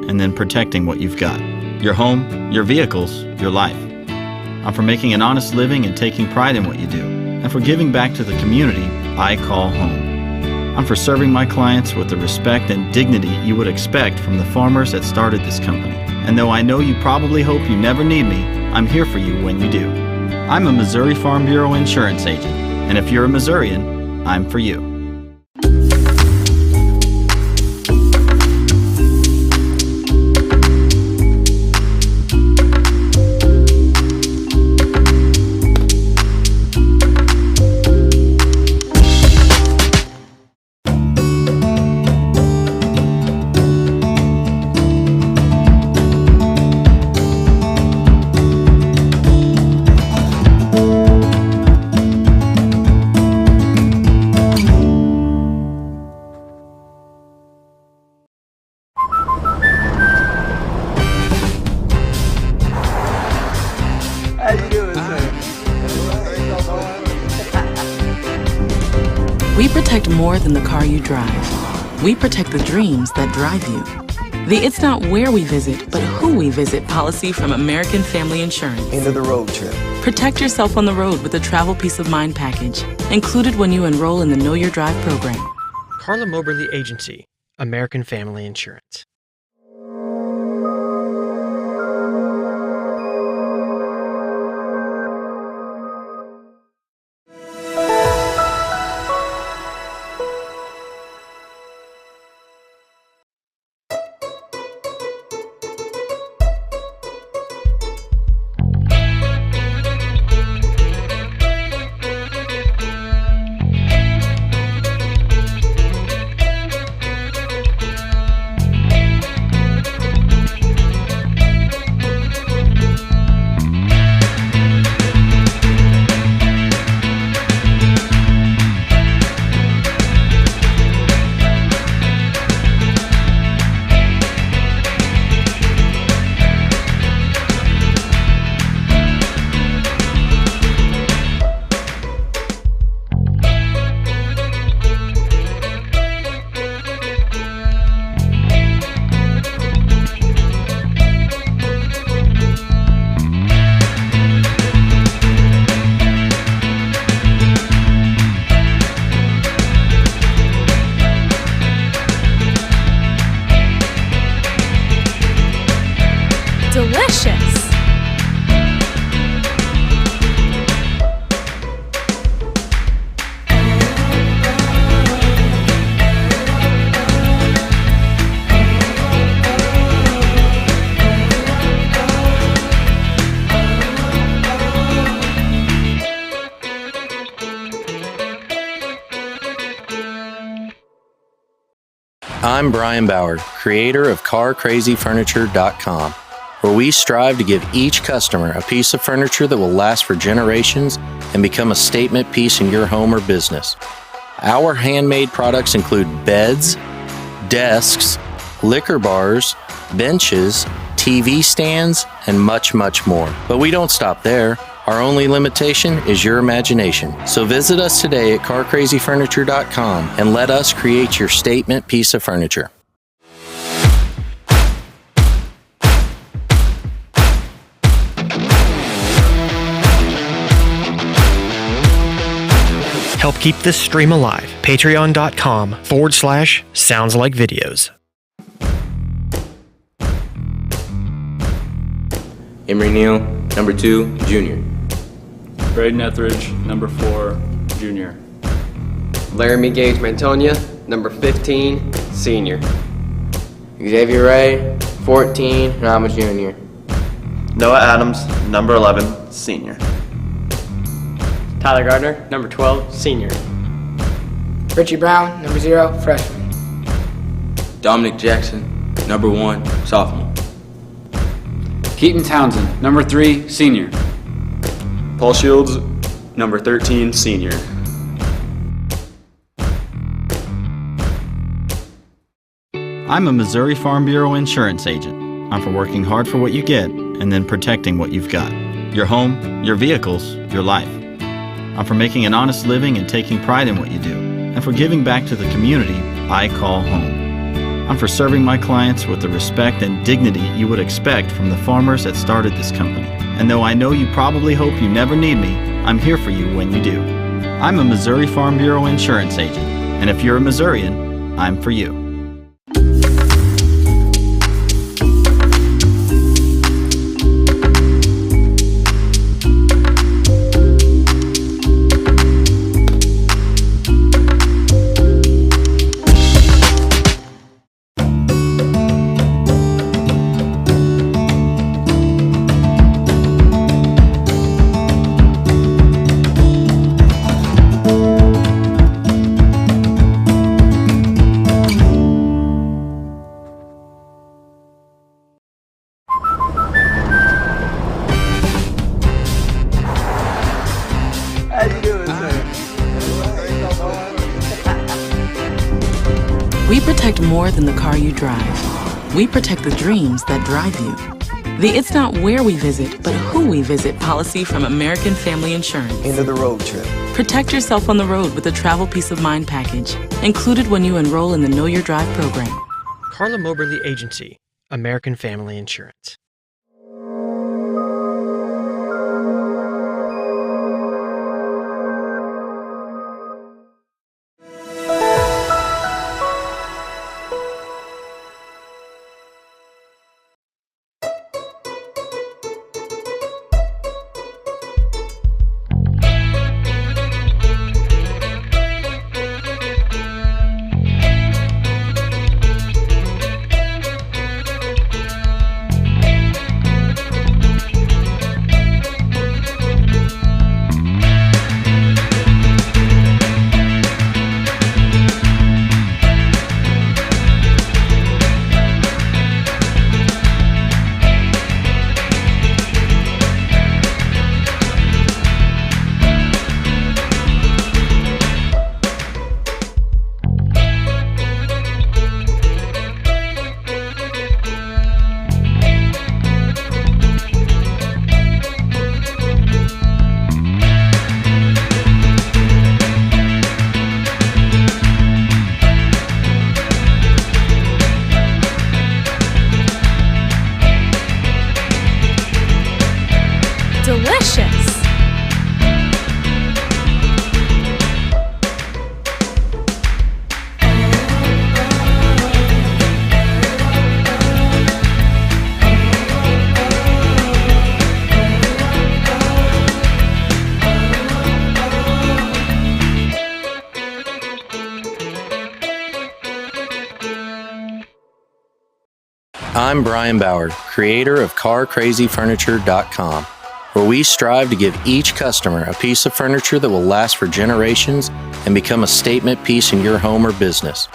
and then protecting what you've got. Your home, your vehicles, your life. I'm for making an honest living and taking pride in what you do, and for giving back to the community I call home. I'm for serving my clients with the respect and dignity you would expect from the farmers that started this company. And though I know you probably hope you never need me, I'm here for you when you do. I'm a Missouri Farm Bureau insurance agent, and if you're a Missourian, I'm for you. We protect more than the car you drive. We protect the dreams that drive you. The It's Not Where We Visit, but Who We Visit policy from American Family Insurance. End of the road trip. Protect yourself on the road with the Travel Peace of Mind package, included when you enroll in the Know Your Drive program. Carla Moberly Agency, American Family Insurance. Delicious! I'm Brian Bauer, creator of CarCrazyFurniture.com, where we strive to give each customer a piece of furniture that will last for generations and become a statement piece in your home or business. Our handmade products include beds, desks, liquor bars, benches, TV stands, and much, much more. But we don't stop there. Our only limitation is your imagination. So visit us today at CarCrazyFurniture.com and let us create your statement piece of furniture. Help keep this stream alive. Patreon.com/SoundsLikeVideos. Emery Neal, number 2, junior. Braden Etheridge, number 4, junior. Laramie Gage Mantonia, number 15, senior. Xavier Ray, 14, and I'm a junior. Noah Adams, number 11, senior. Tyler Gardner, number 12, senior. Richie Brown, number 0, freshman. Dominic Jackson, number 1, sophomore. Keaton Townsend, number 3, senior. Paul Shields, number 13, senior. I'm a Missouri Farm Bureau insurance agent. I'm for working hard for what you get and then protecting what you've got. Your home, your vehicles, your life. I'm for making an honest living and taking pride in what you do, and for giving back to the community I call home. I'm for serving my clients with the respect and dignity you would expect from the farmers that started this company. And though I know you probably hope you never need me, I'm here for you when you do. I'm a Missouri Farm Bureau insurance agent, and if you're a Missourian, I'm for you. We protect more than the car you drive. We protect the dreams that drive you. The It's Not Where We Visit, but Who We Visit policy from American Family Insurance. End of the road trip. Protect yourself on the road with a travel peace of mind package, included when you enroll in the Know Your Drive program. Carla Moberly Agency, American Family Insurance. Delicious! I'm Brian Bauer, creator of CarCrazyFurniture.com, where we strive to give each customer a piece of furniture that will last for generations and become a statement piece in your home or business.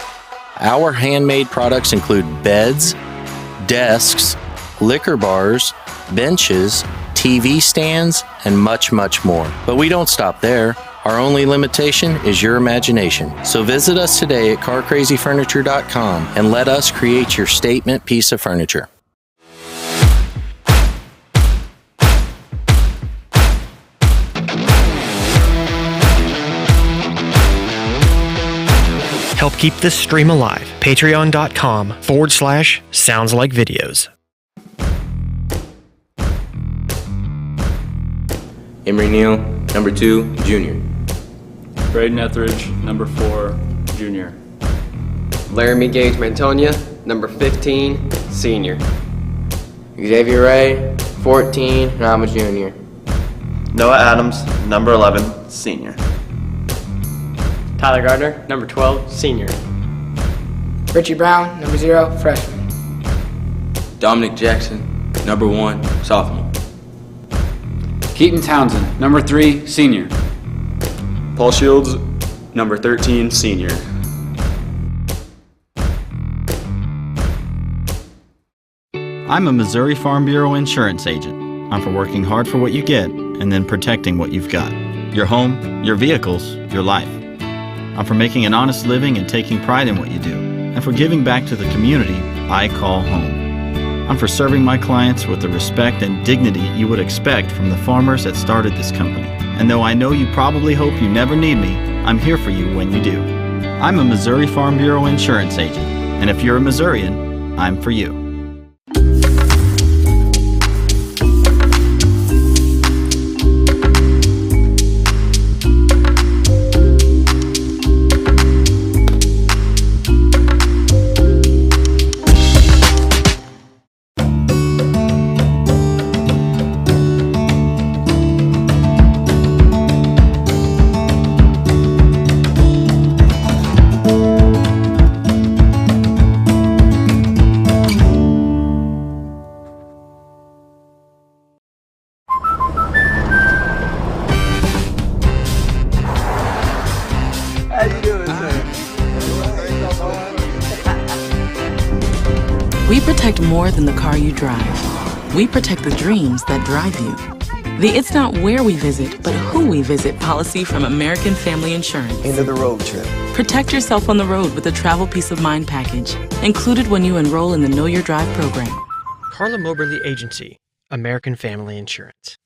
Our handmade products include beds, desks, liquor bars, benches, TV stands, and much, much more. But we don't stop there. Our only limitation is your imagination. So visit us today at CarCrazyFurniture.com and let us create your statement piece of furniture. Help keep this stream alive. Patreon.com/SoundsLikeVideos. Emery Neal, number 2, junior. Braden Etheridge, number 4, junior. Laramie Gage Mantonia, number 15, senior. Xavier Ray, 14, and I'm a junior. Noah Adams, number 11, senior. Tyler Gardner, number 12, senior. Richie Brown, number 0, freshman. Dominic Jackson, number 1, sophomore. Keaton Townsend, number 3, senior. Paul Shields, number 13, senior. I'm a Missouri Farm Bureau insurance agent. I'm for working hard for what you get and then protecting what you've got. Your home, your vehicles, your life. I'm for making an honest living and taking pride in what you do, and for giving back to the community I call home. I'm for serving my clients with the respect and dignity you would expect from the farmers that started this company. And though I know you probably hope you never need me, I'm here for you when you do. I'm a Missouri Farm Bureau insurance agent, And if you're a Missourian, I'm for you. We protect more than the car you drive. We protect the dreams that drive you. The It's Not Where We Visit, but Who We Visit policy from American Family Insurance. End of the road trip. Protect yourself on the road with a travel peace of mind package, included when you enroll in the Know Your Drive program. Carla Moberly Agency, American Family Insurance.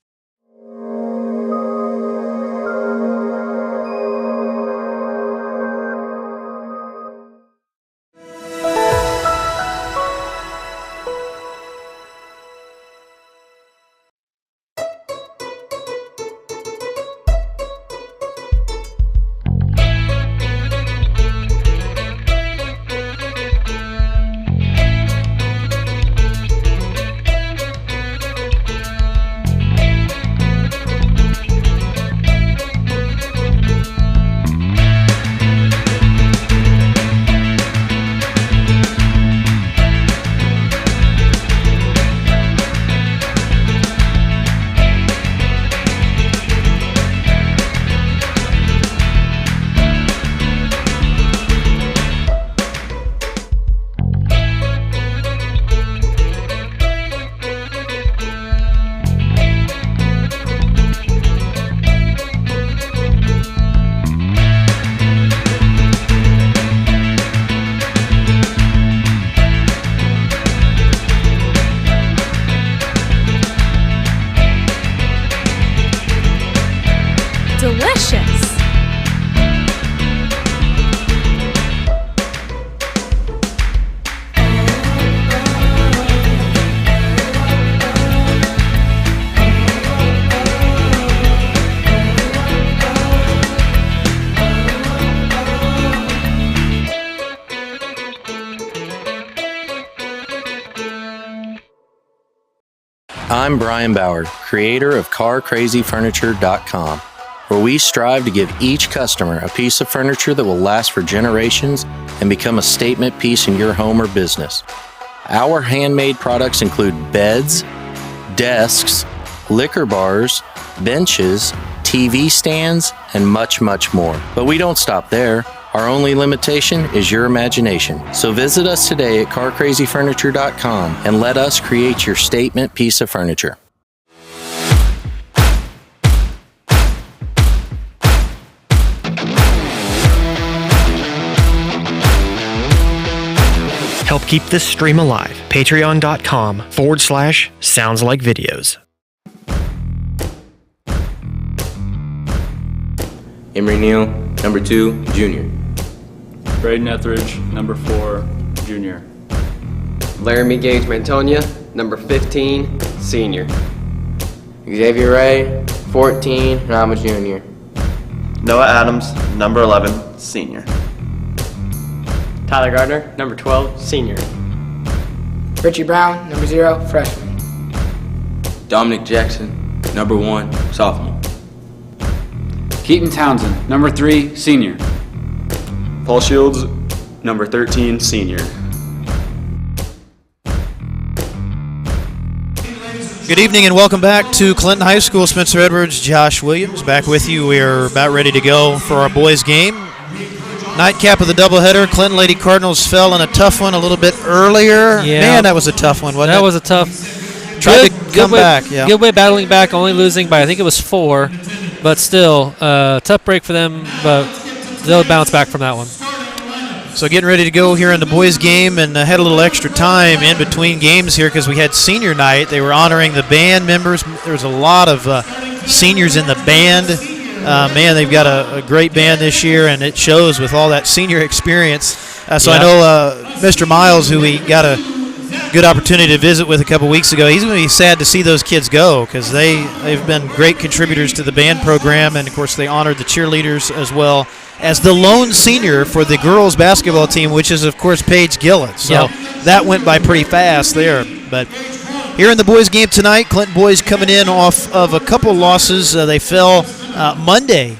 Delicious. I'm Brian Bauer, creator of CarCrazyFurniture.com, where we strive to give each customer a piece of furniture that will last for generations and become a statement piece in your home or business. Our handmade products include beds, desks, liquor bars, benches, TV stands, and much, much more. But we don't stop there. Our only limitation is your imagination. So visit us today at CarCrazyFurniture.com and let us create your statement piece of furniture. Help keep this stream alive. Patreon.com/SoundsLikeVideos. Emery Neal, number 2, junior. Braden Etheridge, number 4, junior. Laramie Gage Mantonia, number 15, senior. Xavier Ray, 14, and I'm a junior. Noah Adams, number 11, senior. Tyler Gardner, number 12, senior. Richie Brown, number 0, freshman. Dominic Jackson, number 1, sophomore. Keaton Townsend, number 3, senior. Paul Shields, number 13, senior. Good evening and welcome back to Clinton High School. Spencer Edwards, Josh Williams, back with you. We're about ready to go for our boys' game. Nightcap of the doubleheader. Clinton Lady Cardinals fell in a tough one a little bit earlier. Yeah. Man, that was a tough one, wasn't it? That was a tough. Tried to come back. Yeah. Good way battling back, only losing by I think it was 4, but still tough break for them. But they'll bounce back from that one. So getting ready to go here in the boys' game, and had a little extra time in between games here because we had senior night. They were honoring the band members. There was a lot of seniors in the band. Man, they've got a great band this year, and it shows with all that senior experience. So I know Mr. Miles, who we got a good opportunity to visit with a couple weeks ago, he's going to be sad to see those kids go because they've been great contributors to the band program, and, of course, they honored the cheerleaders as well as the lone senior for the girls basketball team, which is, of course, Paige Gillett. So that went by pretty fast there. But here in the boys' game tonight, Clinton boys coming in off of a couple losses. They fell Monday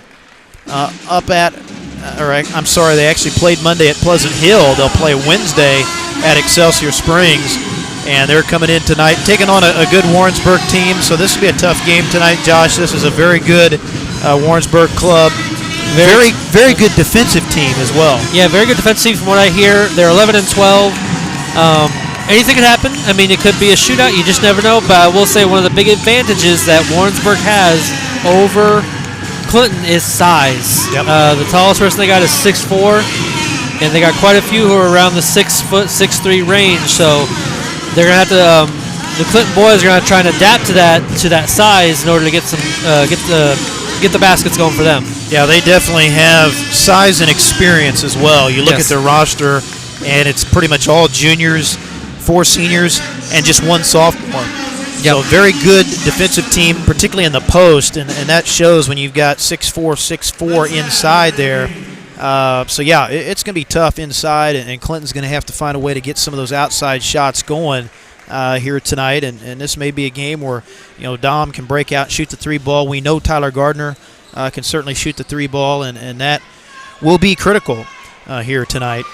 they actually played Monday at Pleasant Hill. They'll play Wednesday at Excelsior Springs, and they're coming in tonight, taking on a good Warrensburg team. So this will be a tough game tonight, Josh. This is a very good Warrensburg club. Very, very good defensive team as well. Yeah, very good defensive team from what I hear. They're 11-12. Anything could happen. I mean, it could be a shootout. You just never know. But I will say one of the big advantages that Warrensburg has over Clinton is size. The tallest person they got is 6'4", and they got quite a few who are around the 6', 6'3" range. So they're gonna have to. The Clinton boys are gonna try and adapt to that size in order to get some get the baskets going for them. Yeah, they definitely have size and experience as well. You look at their roster, and it's pretty much all juniors, 4 seniors, and just 1 sophomore. So very good defensive team, particularly in the post, and that shows when you've got 6'4", 6'4" inside there. It's going to be tough inside, and Clinton's going to have to find a way to get some of those outside shots going here tonight. And this may be a game where Dom can break out and shoot the 3 ball. We know Tyler Gardner can certainly shoot the 3 ball, and that will be critical here tonight.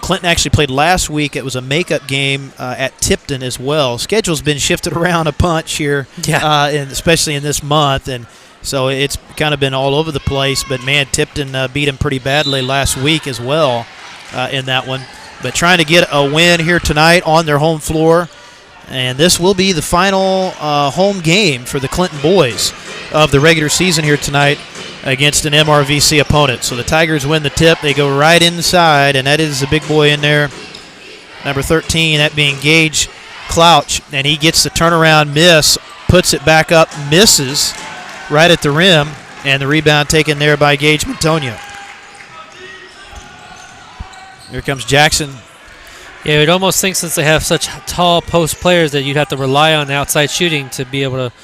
Clinton actually played last week. It was a makeup game at Tipton as well. Schedule's been shifted around a bunch here, and especially in this month, and so it's kind of been all over the place. But, man, Tipton beat him pretty badly last week as well in that one. But trying to get a win here tonight on their home floor, and this will be the final home game for the Clinton boys of the regular season here tonight against an MRVC opponent. So the Tigers win the tip. They go right inside, and that is the big boy in there, number 13, that being Gage Clouch. And he gets the turnaround miss, puts it back up, misses right at the rim, and the rebound taken there by Gage Mantonia. Here comes Jackson. Yeah, you'd almost think since they have such tall post players that you'd have to rely on outside shooting to be able to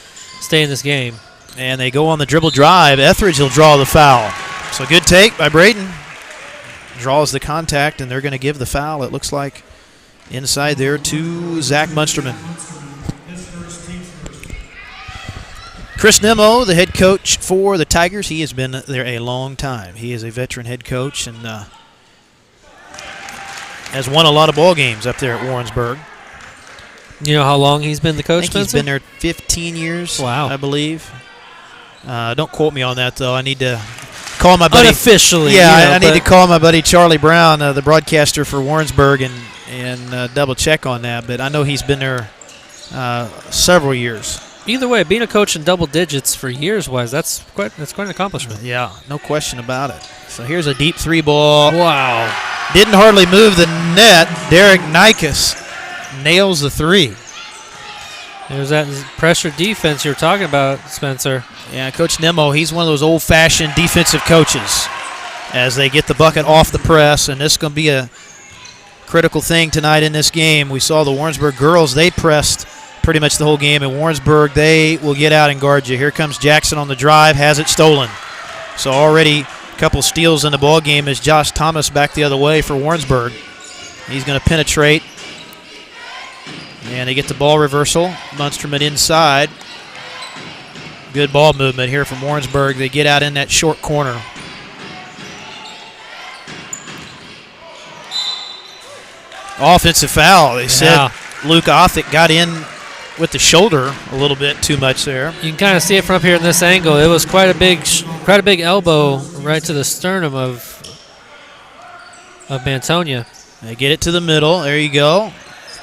stay in this game. And they go on the dribble drive. Etheridge will draw the foul. So good take by Braden. Draws the contact, and they're going to give the foul, it looks like, inside there to Zach Munsterman. Chris Nimmo, the head coach for the Tigers, he has been there a long time. He is a veteran head coach and has won a lot of ball games up there at Warrensburg. You know how long he's been the coach, I think he's been there 15 years, I believe. Don't quote me on that, though. I need to call my buddy. Unofficially. Yeah, I need to call my buddy Charlie Brown, the broadcaster for Warrensburg, and double check on that. But I know he's been there several years. Either way, being a coach in double digits for years-wise, that's quite an accomplishment. Yeah, no question about it. So here's a deep 3 ball. Wow. Didn't hardly move the net. Derek Nikas nails the 3. There's that pressure defense you were talking about, Spencer. Yeah, Coach Nimmo, he's one of those old-fashioned defensive coaches as they get the bucket off the press, and this is going to be a critical thing tonight in this game. We saw the Warrensburg girls, they pressed pretty much the whole game, and Warrensburg, they will get out and guard you. Here comes Jackson on the drive, has it stolen. So already a couple steals in the ball game as Josh Thomas back the other way for Warrensburg. He's going to penetrate. And they get the ball reversal. Munsterman inside. Good ball movement here from Warrensburg. They get out in that short corner. Offensive foul. They said Luke Othick got in with the shoulder a little bit too much there. You can kind of see it from up here in this angle. It was quite a big elbow right to the sternum of Mantonia. They get it to the middle. There you go.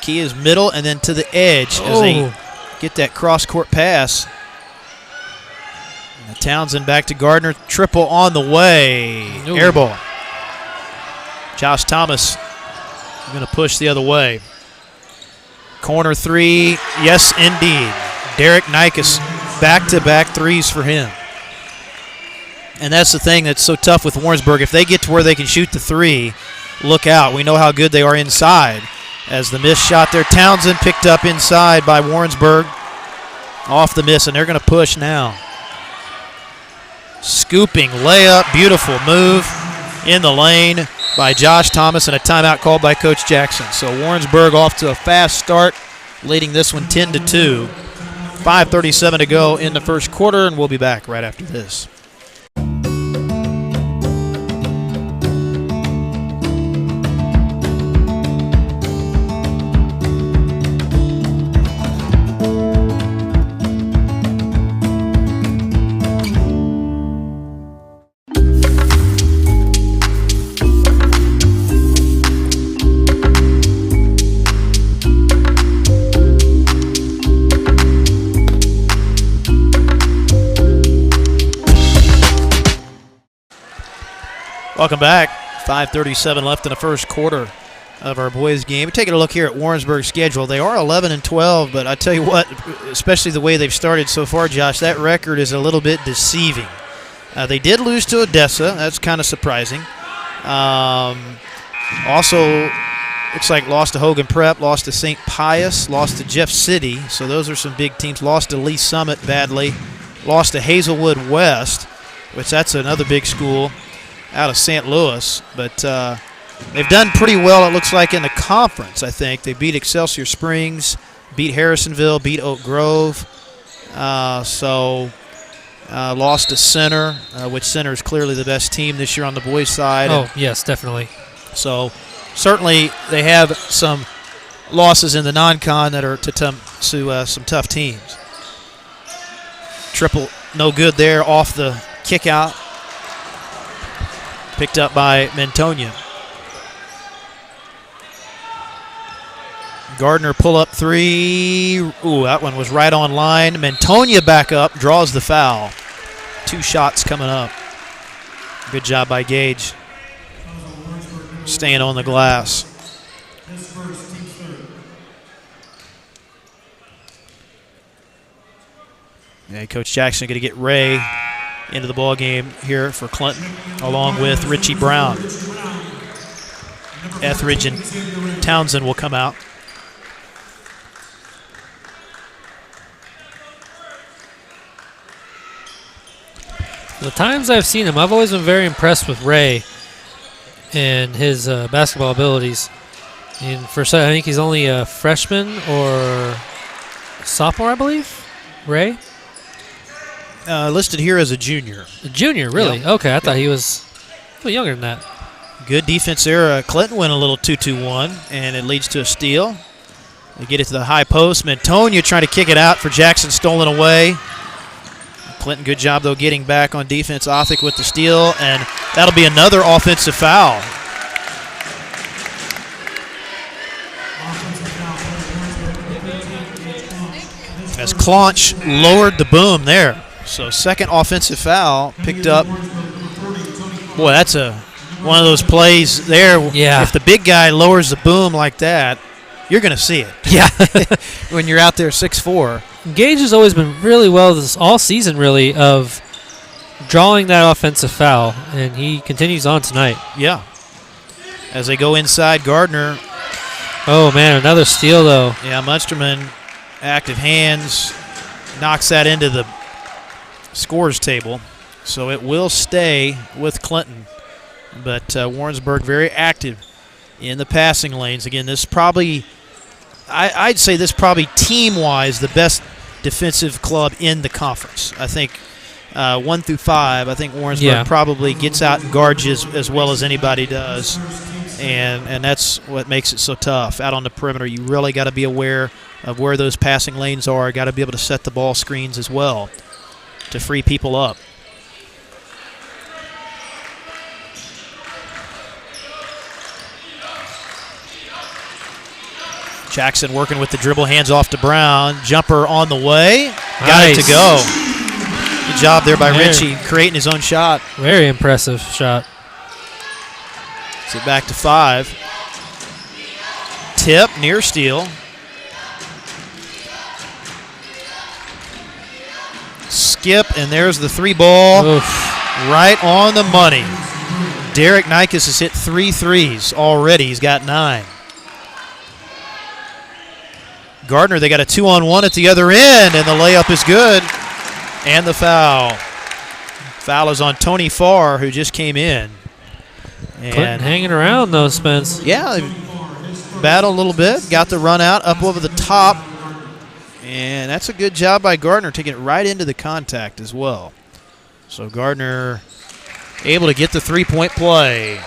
Key is middle and then to the edge as they get that cross-court pass. And Townsend back to Gardner. Triple on the way. Air ball. Josh Thomas going to push the other way. Corner 3. Yes, indeed. Derek Nikas, back-to-back 3s for him. And that's the thing that's so tough with Warrensburg. If they get to where they can shoot the 3, look out. We know how good they are inside. As the missed shot there, Townsend picked up inside by Warrensburg. Off the miss, and they're going to push now. Scooping layup, beautiful move in the lane by Josh Thomas, and a timeout called by Coach Jackson. So Warrensburg off to a fast start, leading this one 10-2. 5:37 to go in the first quarter, and we'll be back right after this. Welcome back. 5:37 left in the first quarter of our boys' game. We're taking a look here at Warrensburg's schedule. They are 11-12, but I tell you what, especially the way they've started so far, Josh, that record is a little bit deceiving. They did lose to Odessa. That's kind of surprising. Also, looks like lost to Hogan Prep, lost to St. Pius, lost to Jeff City. So those are some big teams. Lost to Lee Summit badly. Lost to Hazelwood West, which that's another big school out of St. Louis, but they've done pretty well, it looks like, in the conference, I think. They beat Excelsior Springs, beat Harrisonville, beat Oak Grove, lost to Center, which Center is clearly the best team this year on the boys' side. Oh, yes, definitely. So certainly they have some losses in the non-con that are to some tough teams. Triple no good there off the kick out. Picked up by Mentonia. Gardner pull-up three. Ooh, that one was right on line. Mentonia back up, draws the foul. 2 shots coming up. Good job by Gage. Staying on the glass. Yeah, Coach Jackson going to get Ray into the ball game here for Clinton, along with Richie Brown. Etheridge and Townsend will come out. The times I've seen him, I've always been very impressed with Ray and his basketball abilities. And I think he's only a freshman or sophomore, I believe. Ray. Listed here as a junior. A junior, really? Yep. Okay, I thought he was a little younger than that. Good defense there. Clinton went a little 2-2-1, and it leads to a steal. They get it to the high post. Mentonia trying to kick it out for Jackson, stolen away. Clinton, good job, though, getting back on defense. Othick with the steal, and that'll be another offensive foul. As Claunch lowered the boom there. So second offensive foul picked up. Boy, that's one of those plays there. Yeah. If the big guy lowers the boom like that, you're going to see it. Yeah. When you're out there 6'4". Gage has always been really well all season, really, of drawing that offensive foul, and he continues on tonight. Yeah. As they go inside, Gardner. Oh, man, another steal, though. Yeah, Munsterman, active hands, knocks that into the scores table. So it will stay with Clinton. But Warrensburg very active in the passing lanes. Again, this probably, I'd say this probably team-wise the best defensive club in the conference. I think 1 through 5, I think Warrensburg probably gets out and guards as well as anybody does. And that's what makes it so tough. Out on the perimeter, you really got to be aware of where those passing lanes are. Got to be able to set the ball screens as well to free people up. Jackson working with the dribble, hands off to Brown. Jumper on the way. Got it to go. Good job there by Richie, creating his own shot. Very impressive shot. Gets it back to 5. Tip, near steal. Skip, and there's the 3 ball. Oof. Right on the money. Derek Nikes has hit 3 threes already. He's got 9. Gardner, they got a 2-on-1 at the other end, and the layup is good. And the foul. Foul is on Tony Farr, who just came in. And hanging around, though, Spence. Yeah, battled a little bit, got the run out, up over the top. And that's a good job by Gardner, taking it right into the contact as well. So Gardner able to get the three-point play.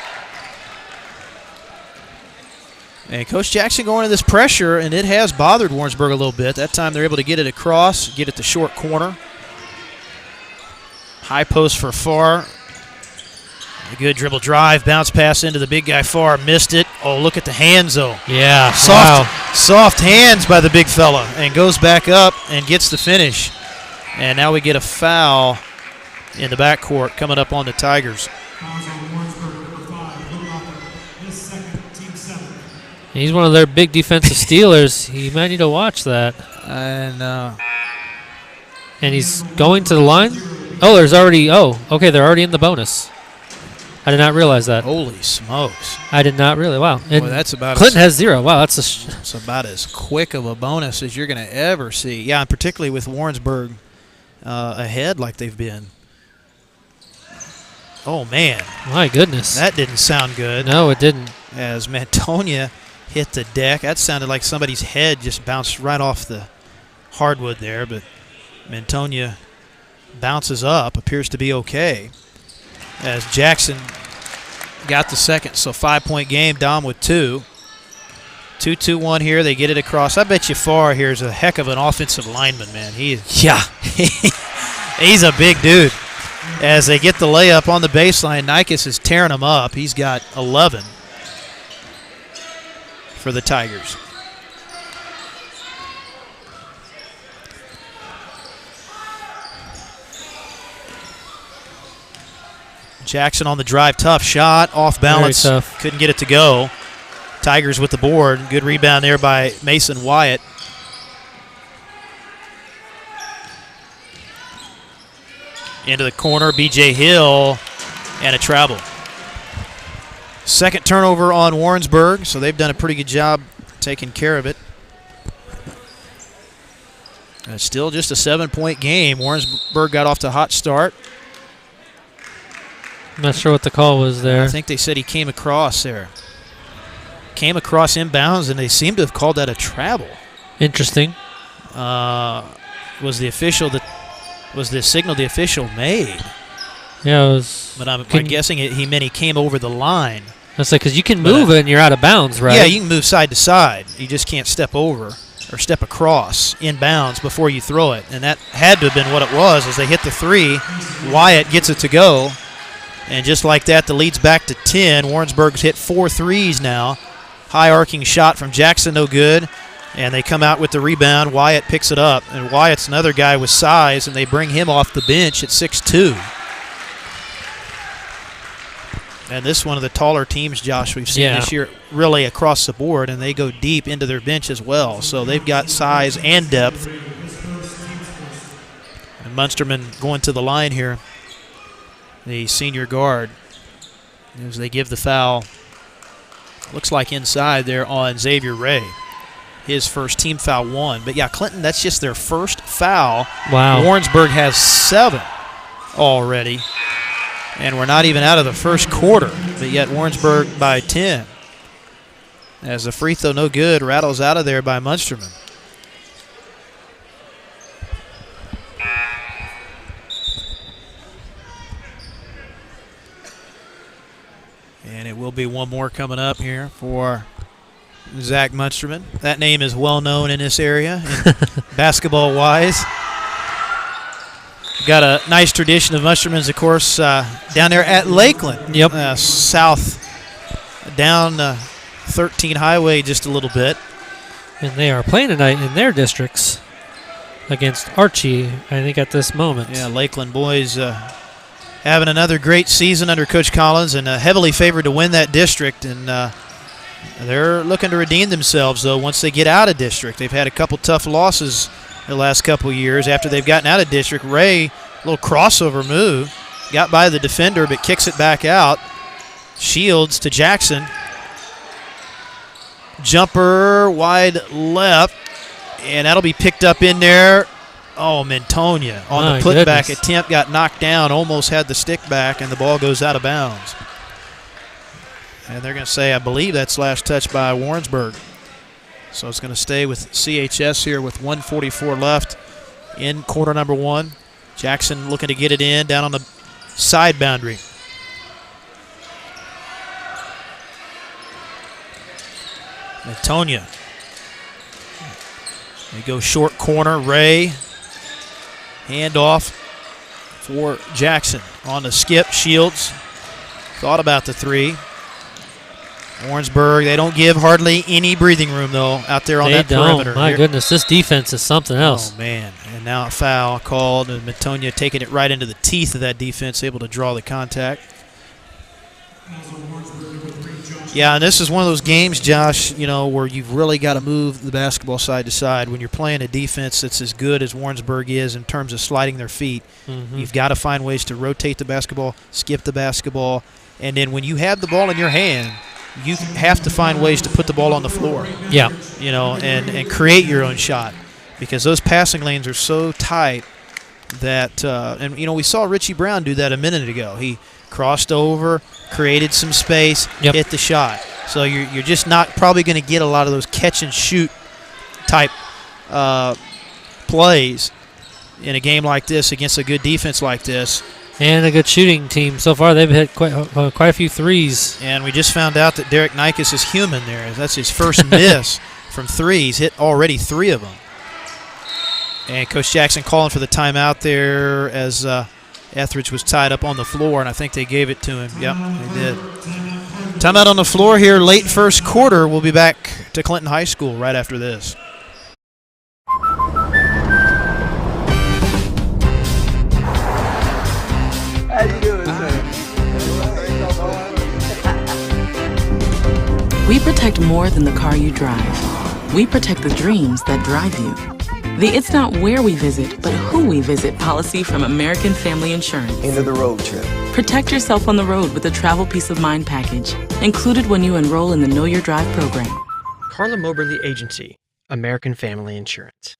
And Coach Jackson going to this pressure, and it has bothered Warrensburg a little bit. That time they're able to get it across, get it to short corner. High post for Farr. A good dribble drive, bounce pass into the big guy Farr, missed it. Oh, look at the hands, though. Yeah, soft hands by the big fella, and goes back up and gets the finish. And now we get a foul in the backcourt coming up on the Tigers. He's one of their big defensive stealers. He might need to watch that. And he's going to the line. Oh, there's already. Oh, okay, they're already in the bonus. I did not realize that. Holy smokes! I did not really. Wow. And boy, that's about Clinton has 0. Wow, that's it's about as quick of a bonus as you're going to ever see. Yeah, and particularly with Warrensburg ahead like they've been. Oh man! My goodness, that didn't sound good. No, it didn't. As Mantonia hit the deck, that sounded like somebody's head just bounced right off the hardwood there. But Mantonia bounces up, appears to be okay. As Jackson got the second, so 5-point game. Dom with 2. 2-2-1 here. They get it across. I bet you Farr here is a heck of an offensive lineman, man. He's a big dude. As they get the layup on the baseline, Nikes is tearing him up. He's got 11 for the Tigers. Jackson on the drive, tough shot, off balance, couldn't get it to go. Tigers with the board, good rebound there by Mason Wyatt. Into the corner, B.J. Hill, and a travel. Second turnover on Warrensburg, so they've done a pretty good job taking care of it. It's still just a 7-point game. Warrensburg got off to a hot start. I'm not sure what the call was there. I think they said he came across there. Came across inbounds, and they seem to have called that a travel. Interesting. Was the signal the official made? Yeah, it was. But I'm guessing he meant he came over the line. That's like, because you can move it and you're out of bounds, right? Yeah, you can move side to side. You just can't step over or step across inbounds before you throw it. And that had to have been what it was. As they hit the 3, Wyatt gets it to go. And just like that, the lead's back to 10. Warrensburg's hit 4 threes now. High arcing shot from Jackson, no good. And they come out with the rebound. Wyatt picks it up. And Wyatt's another guy with size, and they bring him off the bench at 6'2". And this is one of the taller teams, Josh, we've seen this year really across the board, and they go deep into their bench as well. So they've got size and depth. And Munsterman going to the line here, the senior guard, as they give the foul. Looks like inside there on Xavier Ray. His first team foul 1. But, yeah, Clinton, that's just their first foul. Wow. Warrensburg has 7 already. And we're not even out of the first quarter. But yet Warrensburg by 10. As the free throw no good, rattles out of there by Munsterman. And it will be one more coming up here for Zach Munsterman. That name is well known in this area, basketball-wise. Got a nice tradition of Munsterman's, of course, down there at Lakeland. Yep. South, down 13 Highway just a little bit. And they are playing tonight in their districts against Archie, I think, at this moment. Yeah, Lakeland boys having another great season under Coach Collins, and heavily favored to win that district. And they're looking to redeem themselves, though, once they get out of district. They've had a couple tough losses the last couple of years. After they've gotten out of district, Ray, a little crossover move, got by the defender but kicks it back out. Shields to Jackson. Jumper wide left, and that'll be picked up in there. Oh, Mantonia on the putback attempt got knocked down, almost had the stick back, and the ball goes out of bounds. And they're going to say, I believe that's last touch by Warrensburg. So it's going to stay with CHS here with 1:44 left in quarter number 1. Jackson looking to get it in down on the side boundary. Mantonia. They go short corner. Ray. Handoff for Jackson. On the skip. Shields. Thought about the 3. Warrensburg, they don't give hardly any breathing room, though, out there on that perimeter. My goodness, this defense is something else. Oh, man. And now a foul called, and Mantonia taking it right into the teeth of that defense, able to draw the contact. Yeah, and this is one of those games, Josh, where you've really got to move the basketball side to side. When you're playing a defense that's as good as Warrensburg is in terms of sliding their feet, you've got to find ways to rotate the basketball, skip the basketball, and then when you have the ball in your hand, you have to find ways to put the ball on the floor. Yeah. And create your own shot, because those passing lanes are so tight that we saw Richie Brown do that a minute ago. He crossed over, created some space, hit the shot. So you're just not probably going to get a lot of those catch and shoot type plays in a game like this against a good defense like this. And a good shooting team. So far, they've hit quite a few threes. And we just found out that Derek Nikes is human there. That's his first miss from 3. He's hit already 3 of them. And Coach Jackson calling for the timeout there as Etheridge was tied up on the floor, and I think they gave it to him. Yep, they did. Timeout on the floor here, late first quarter. We'll be back to Clinton High School right after this. How you doing, sir? We protect more than the car you drive. We protect the dreams that drive you. The It's Not Where We Visit, but Who We Visit policy from American Family Insurance. End of the road trip. Protect yourself on the road with the Travel Peace of Mind package, included when you enroll in the Know Your Drive program. Carla Moberly Agency, American Family Insurance.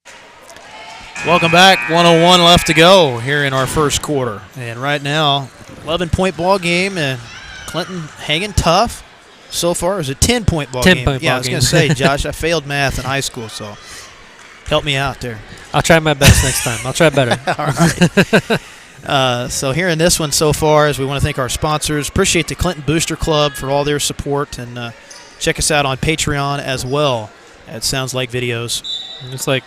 Welcome back. 1:01 left to go here in our first quarter. And right now, 11-point ball game, and Clinton hanging tough. So far, it's a 10-point ball game. 10-point Yeah, ball I was going to say, Josh, I failed math in high school, so help me out there. I'll try my best next time. I'll try better. All right. So here in this one so far, as we want to thank our sponsors, appreciate the Clinton Booster Club for all their support, and check us out on Patreon as well at Sounds Like Videos. Looks like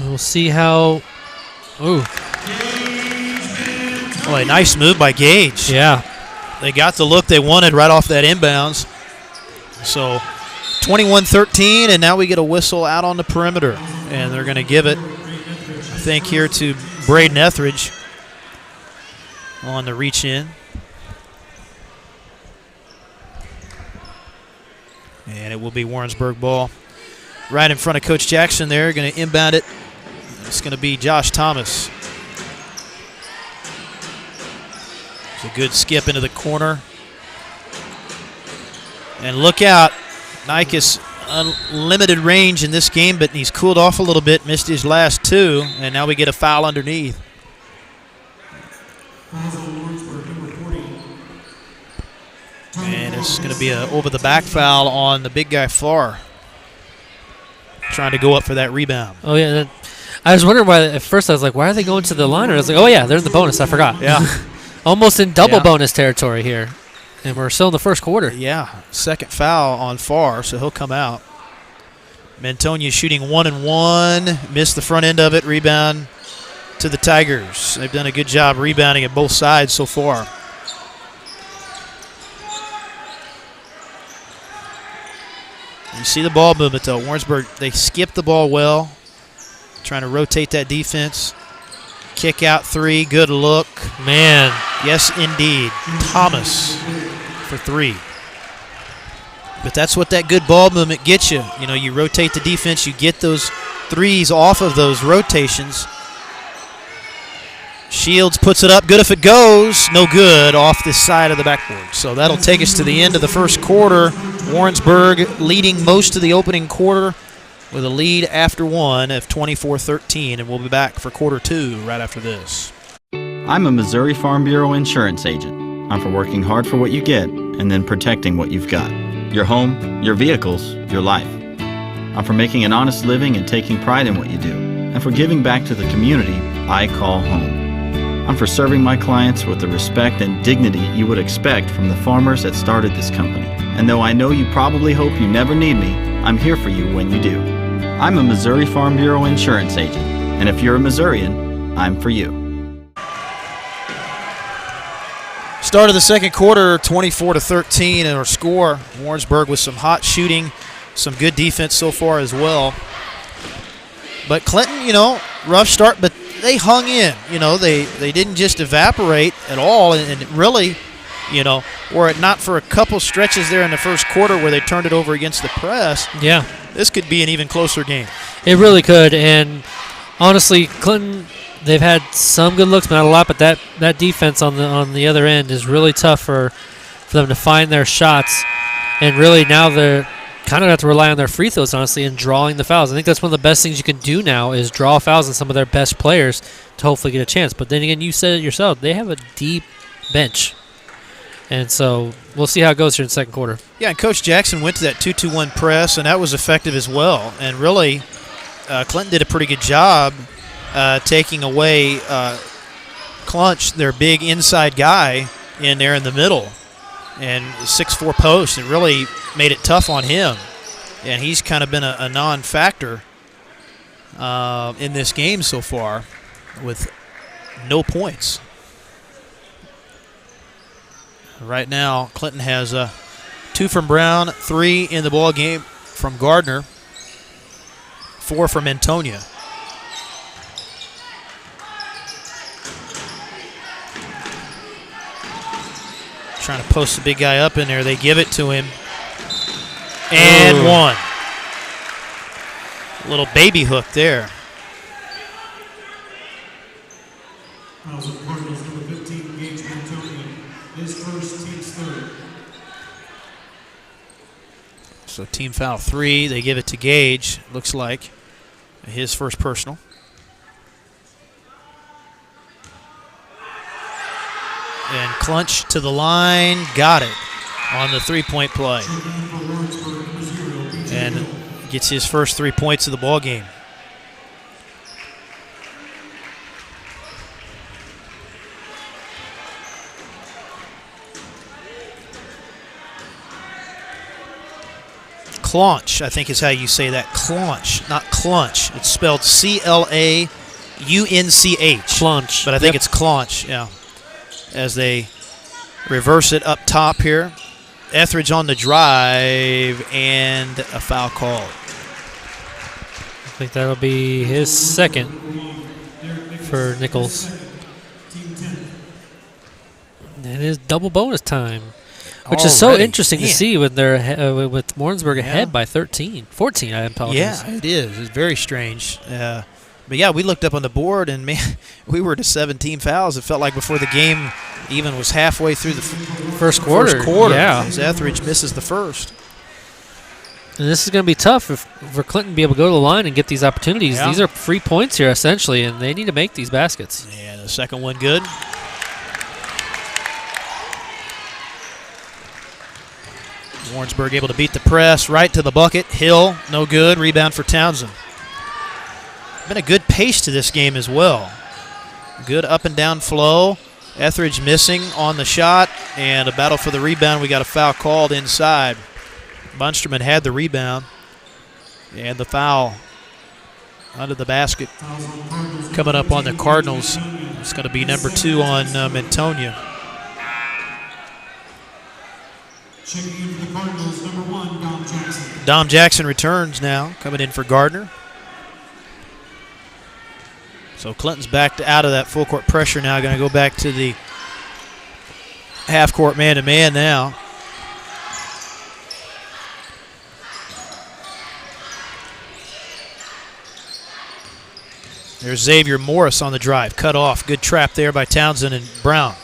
we'll see how. Ooh. Oh, a nice move by Gage. Yeah. They got the look they wanted right off that inbounds. So 21-13, and now we get a whistle out on the perimeter. And they're going to give it, I think, here to Braden Etheridge on the reach in. And it will be Warrensburg ball right in front of Coach Jackson there. Going to inbound it. It's going to be Josh Thomas. It's a good skip into the corner. And look out. Nikes unlimited range in this game, but he's cooled off a little bit, missed his last 2, and now we get a foul underneath. And it's going to be an over-the-back foul on the big guy Farr, trying to go up for that rebound. Oh, yeah. I was wondering why, at first I was like, why are they going to the line? And I was like, oh, yeah, there's the bonus. I forgot. Yeah. Almost in double bonus territory here. And we're still in the first quarter. Yeah. Second foul on Farr, so he'll come out. Mantonia shooting 1-1. Missed the front end of it. Rebound to the Tigers. They've done a good job rebounding at both sides so far. You see the ball movement, though. Warrensburg, they skip the ball well. Trying to rotate that defense. Kick out 3. Good look. Man. Yes, indeed. Thomas for 3. But that's what that good ball movement gets you. You know, you rotate the defense. You get those threes off of those rotations. Shields puts it up. Good if it goes. No good off this side of the backboard. So that'll take us to the end of the first quarter. Warrensburg leading most of the opening quarter with a lead after one of 24-13, and we'll be back for quarter two right after this. I'm a Missouri Farm Bureau insurance agent. I'm for working hard for what you get and then protecting what you've got. Your home, your vehicles, your life. I'm for making an honest living and taking pride in what you do, and for giving back to the community I call home. I'm for serving my clients with the respect and dignity you would expect from the farmers that started this company. And though I know you probably hope you never need me, I'm here for you when you do. I'm a Missouri Farm Bureau insurance agent, and if you're a Missourian, I'm for you. Start of the second quarter, 24-13 in our score. Warrensburg with some hot shooting, some good defense so far as well. But Clinton, rough start, but they hung in. They didn't just evaporate at all, and really, were it not for a couple stretches there in the first quarter where they turned it over against the press, yeah, this could be an even closer game. It really could, and honestly, Clinton, they've had some good looks, but not a lot. But that defense on the other end is really tough for them to find their shots, and really now they're kind of have to rely on their free throws, honestly, and drawing the fouls. I think that's one of the best things you can do now is draw fouls on some of their best players to hopefully get a chance. But then again, you said it yourself, they have a deep bench. And so we'll see how it goes here in the second quarter. Yeah, and Coach Jackson went to that 2-2-1 press, and that was effective as well. And really, Clinton did a pretty good job taking away Clunch, their big inside guy, in there in the middle. And 6'4" post, and really made it tough on him. And he's kind of been a non-factor in this game so far with no points. Right now, Clinton has 2 from Brown, 3 in the ball game from Gardner, 4 from Antonia. Trying to post the big guy up in there. They give it to him. And one. A little baby hook there. So team foul 3. They give it to Gage, looks like. His first personal. And Clunch to the line, got it on the three-point play. And gets his first 3 points of the ball game. Claunch, I think is how you say that. Claunch, not Clunch. It's spelled Claunch. Claunch. But I think it's Claunch, yeah. As they reverse it up top here. Etheridge on the drive, and a foul called. I think that'll be his second for Nichols. And it is double bonus time, which is so interesting to see when they're with Warrensburg ahead by 14. I apologize. Yeah, it is. It's very strange. But yeah, we looked up on the board, and man, we were to 17 fouls. It felt like before the game even was halfway through the first quarter. Yeah, as Etheridge misses the first. And this is going to be tough for Clinton to be able to go to the line and get these opportunities. Yeah. These are free points here, essentially, and they need to make these baskets. And the second one good. Warrensburg able to beat the press right to the bucket. Hill, no good. Rebound for Townsend. Been a good pace to this game as well. Good up and down flow. Etheridge missing on the shot, and a battle for the rebound. We got a foul called inside. Bunsterman had the rebound, and the foul under the basket coming up on the Cardinals. It's going to be number 2 on Antonia. Checking in for the Cardinals, number 1, Dom Jackson. Dom Jackson returns now, coming in for Gardner. So Clinton's back out of that full court pressure now. Going to go back to the half court man-to-man now. There's Xavier Morris on the drive. Cut off. Good trap there by Townsend and Brown.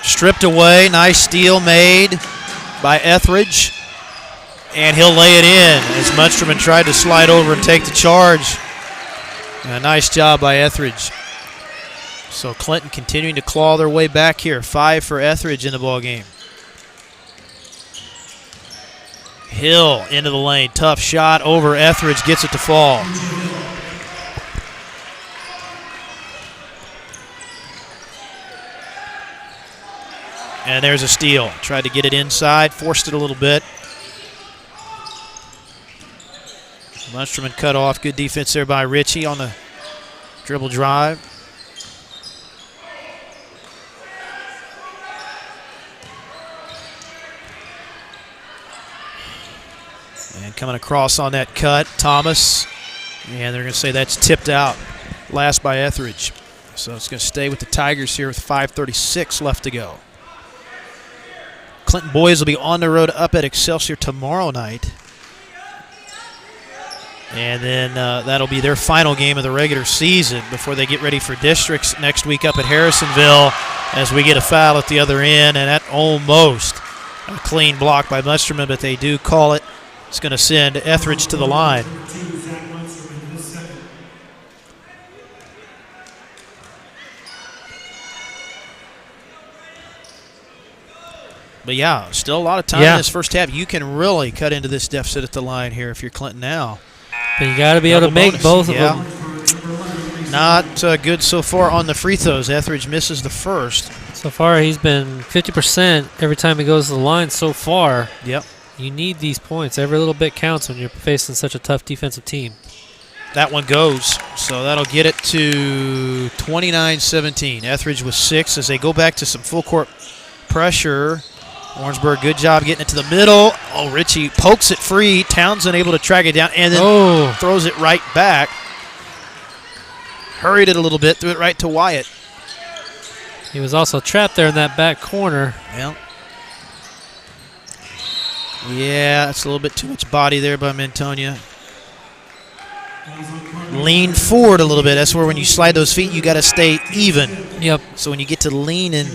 Stripped away. Nice steal made by Etheridge. And he'll lay it in as Munsterman tried to slide over and take the charge. A nice job by Etheridge. So Clinton continuing to claw their way back here. 5 for Etheridge in the ball game. Hill into the lane. Tough shot over Etheridge. Gets it to fall. And there's a steal. Tried to get it inside. Forced it a little bit. Munsterman cut off. Good defense there by Ritchie on the dribble drive. And coming across on that cut, Thomas. And they're going to say that's tipped out. Last by Etheridge. So it's going to stay with the Tigers here with 5:36 left to go. Clinton boys will be on the road up at Excelsior tomorrow night. And then that'll be their final game of the regular season before they get ready for districts next week up at Harrisonville as we get a foul at the other end. And that almost a clean block by Munsterman, but they do call it. It's going to send Etheridge to the line. But yeah, still a lot of time in this first half. You can really cut into this deficit at the line here if you're Clinton now. But you got to be able to make both of them. Not good so far on the free throws. Etheridge misses the first. So far, he's been 50% every time he goes to the line so far. Yep. You need these points. Every little bit counts when you're facing such a tough defensive team. That one goes. So that'll get it to 29-17. Etheridge with 6 as they go back to some full court pressure. Warrensburg, good job getting it to the middle. Oh, Ritchie pokes it free. Townsend able to track it down and then throws it right back. Hurried it a little bit, threw it right to Wyatt. He was also trapped there in that back corner. Well, yeah, it's a little bit too much body there by Mantonia. Lean forward a little bit. That's where when you slide those feet, you got to stay even. Yep. So when you get to lean in,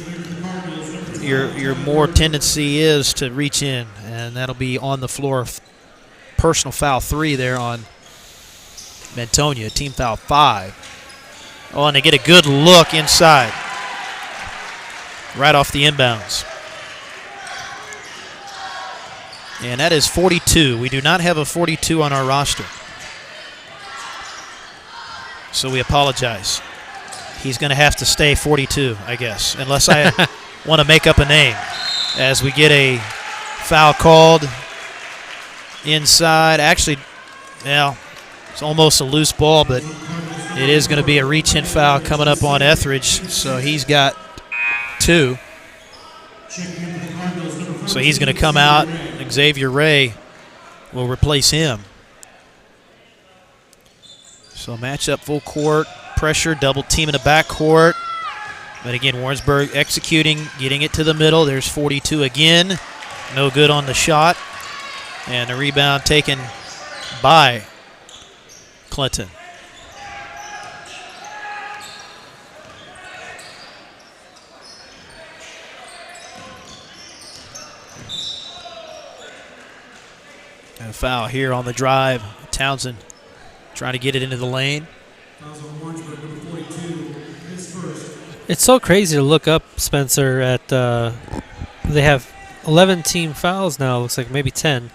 your more tendency is to reach in, and that'll be on the floor. Personal foul 3 there on Mantonia. Team foul 5. Oh, and they get a good look inside. Right off the inbounds. And that is 42. We do not have a 42 on our roster. So we apologize. He's going to have to stay 42, I guess, unless I want to make up a name. As we get a foul called inside. Actually, well, it's almost a loose ball, but it is going to be a reach-in foul coming up on Etheridge. So he's got 2. So he's going to come out. Xavier Ray will replace him. So matchup full court, pressure, double team in the backcourt. But again, Warrensburg executing, getting it to the middle. There's 42 again. No good on the shot. And the rebound taken by Clinton. And a foul here on the drive. Townsend trying to get it into the lane. It's so crazy to look up, Spencer, at they have 11 team fouls now. Looks like maybe 10.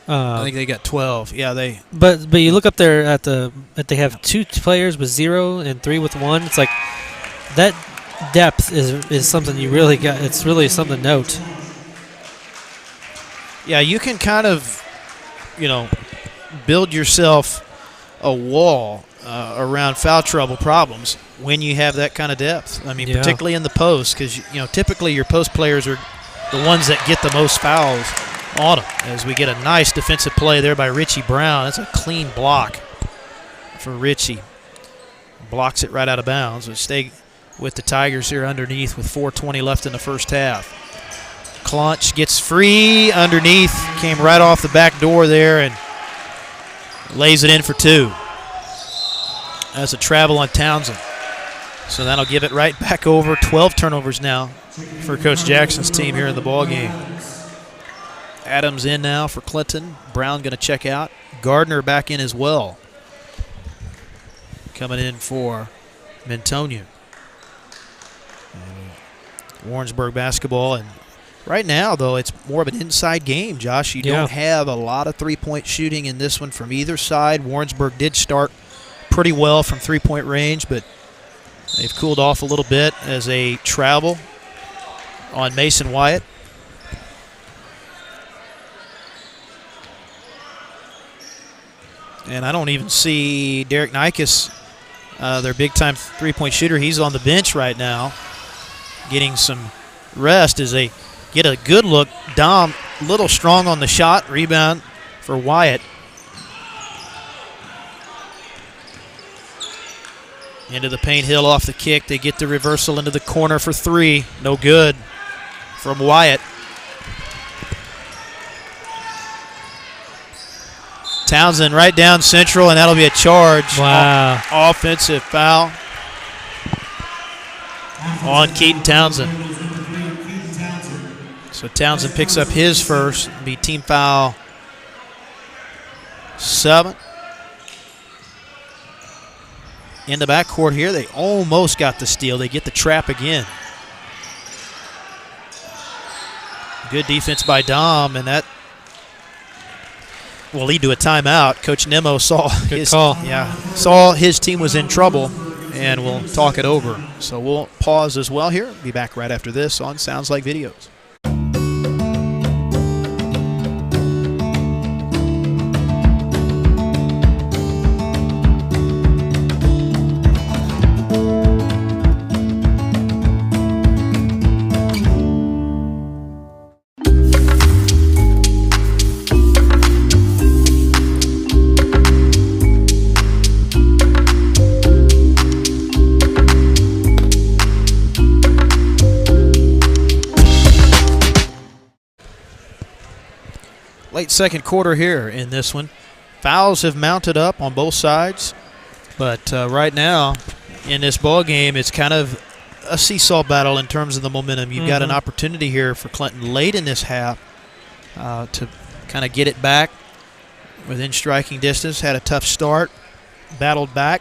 I think they got 12. Yeah, they. But you look up there at they have 2 players with 0 and 3 with 1. It's like that depth is something you really got. It's really something to note. Yeah, you can kind of, build yourself a wall around foul trouble problems when you have that kind of depth. I mean, particularly in the post, because typically your post players are the ones that get the most fouls on them. As we get a nice defensive play there by Richie Brown. That's a clean block for Richie. Blocks it right out of bounds. We'll stay with the Tigers here underneath with 4:20 left in the first half. Clunch gets free underneath. Came right off the back door there, and Lays it in for 2. That's a travel on Townsend. So that'll give it right back over. 12 turnovers now for Coach Jackson's team here in the ball game. Adams in now for Clinton. Brown going to check out. Gardner back in as well. Coming in for Mintonia. Warrensburg basketball. And right now, though, it's more of an inside game, Josh. You don't have a lot of three-point shooting in this one from either side. Warrensburg did start pretty well from three-point range, but they've cooled off a little bit as they travel on Mason Wyatt. And I don't even see Derek Nikas, their big-time three-point shooter. He's on the bench right now, getting some rest as they get a good look. Dom, a little strong on the shot. Rebound for Wyatt. Into the paint, Hill off the kick. They get the reversal into the corner for 3. No good from Wyatt. Townsend right down central, and that'll be a charge. Wow. Offensive foul on Keaton Townsend. So Townsend picks up his first. It'll be team foul 7. In the backcourt here, they almost got the steal. They get the trap again. Good defense by Dom, and that will lead to a timeout. Coach Nemo saw his team was in trouble, and we'll talk it over. So we'll pause as well here. Be back right after this on Sounds Like Videos. Late second quarter here in this one. Fouls have mounted up on both sides, but right now in this ball game, it's kind of a seesaw battle in terms of the momentum. You've got an opportunity here for Clinton late in this half to kind of get it back within striking distance. Had a tough start, battled back.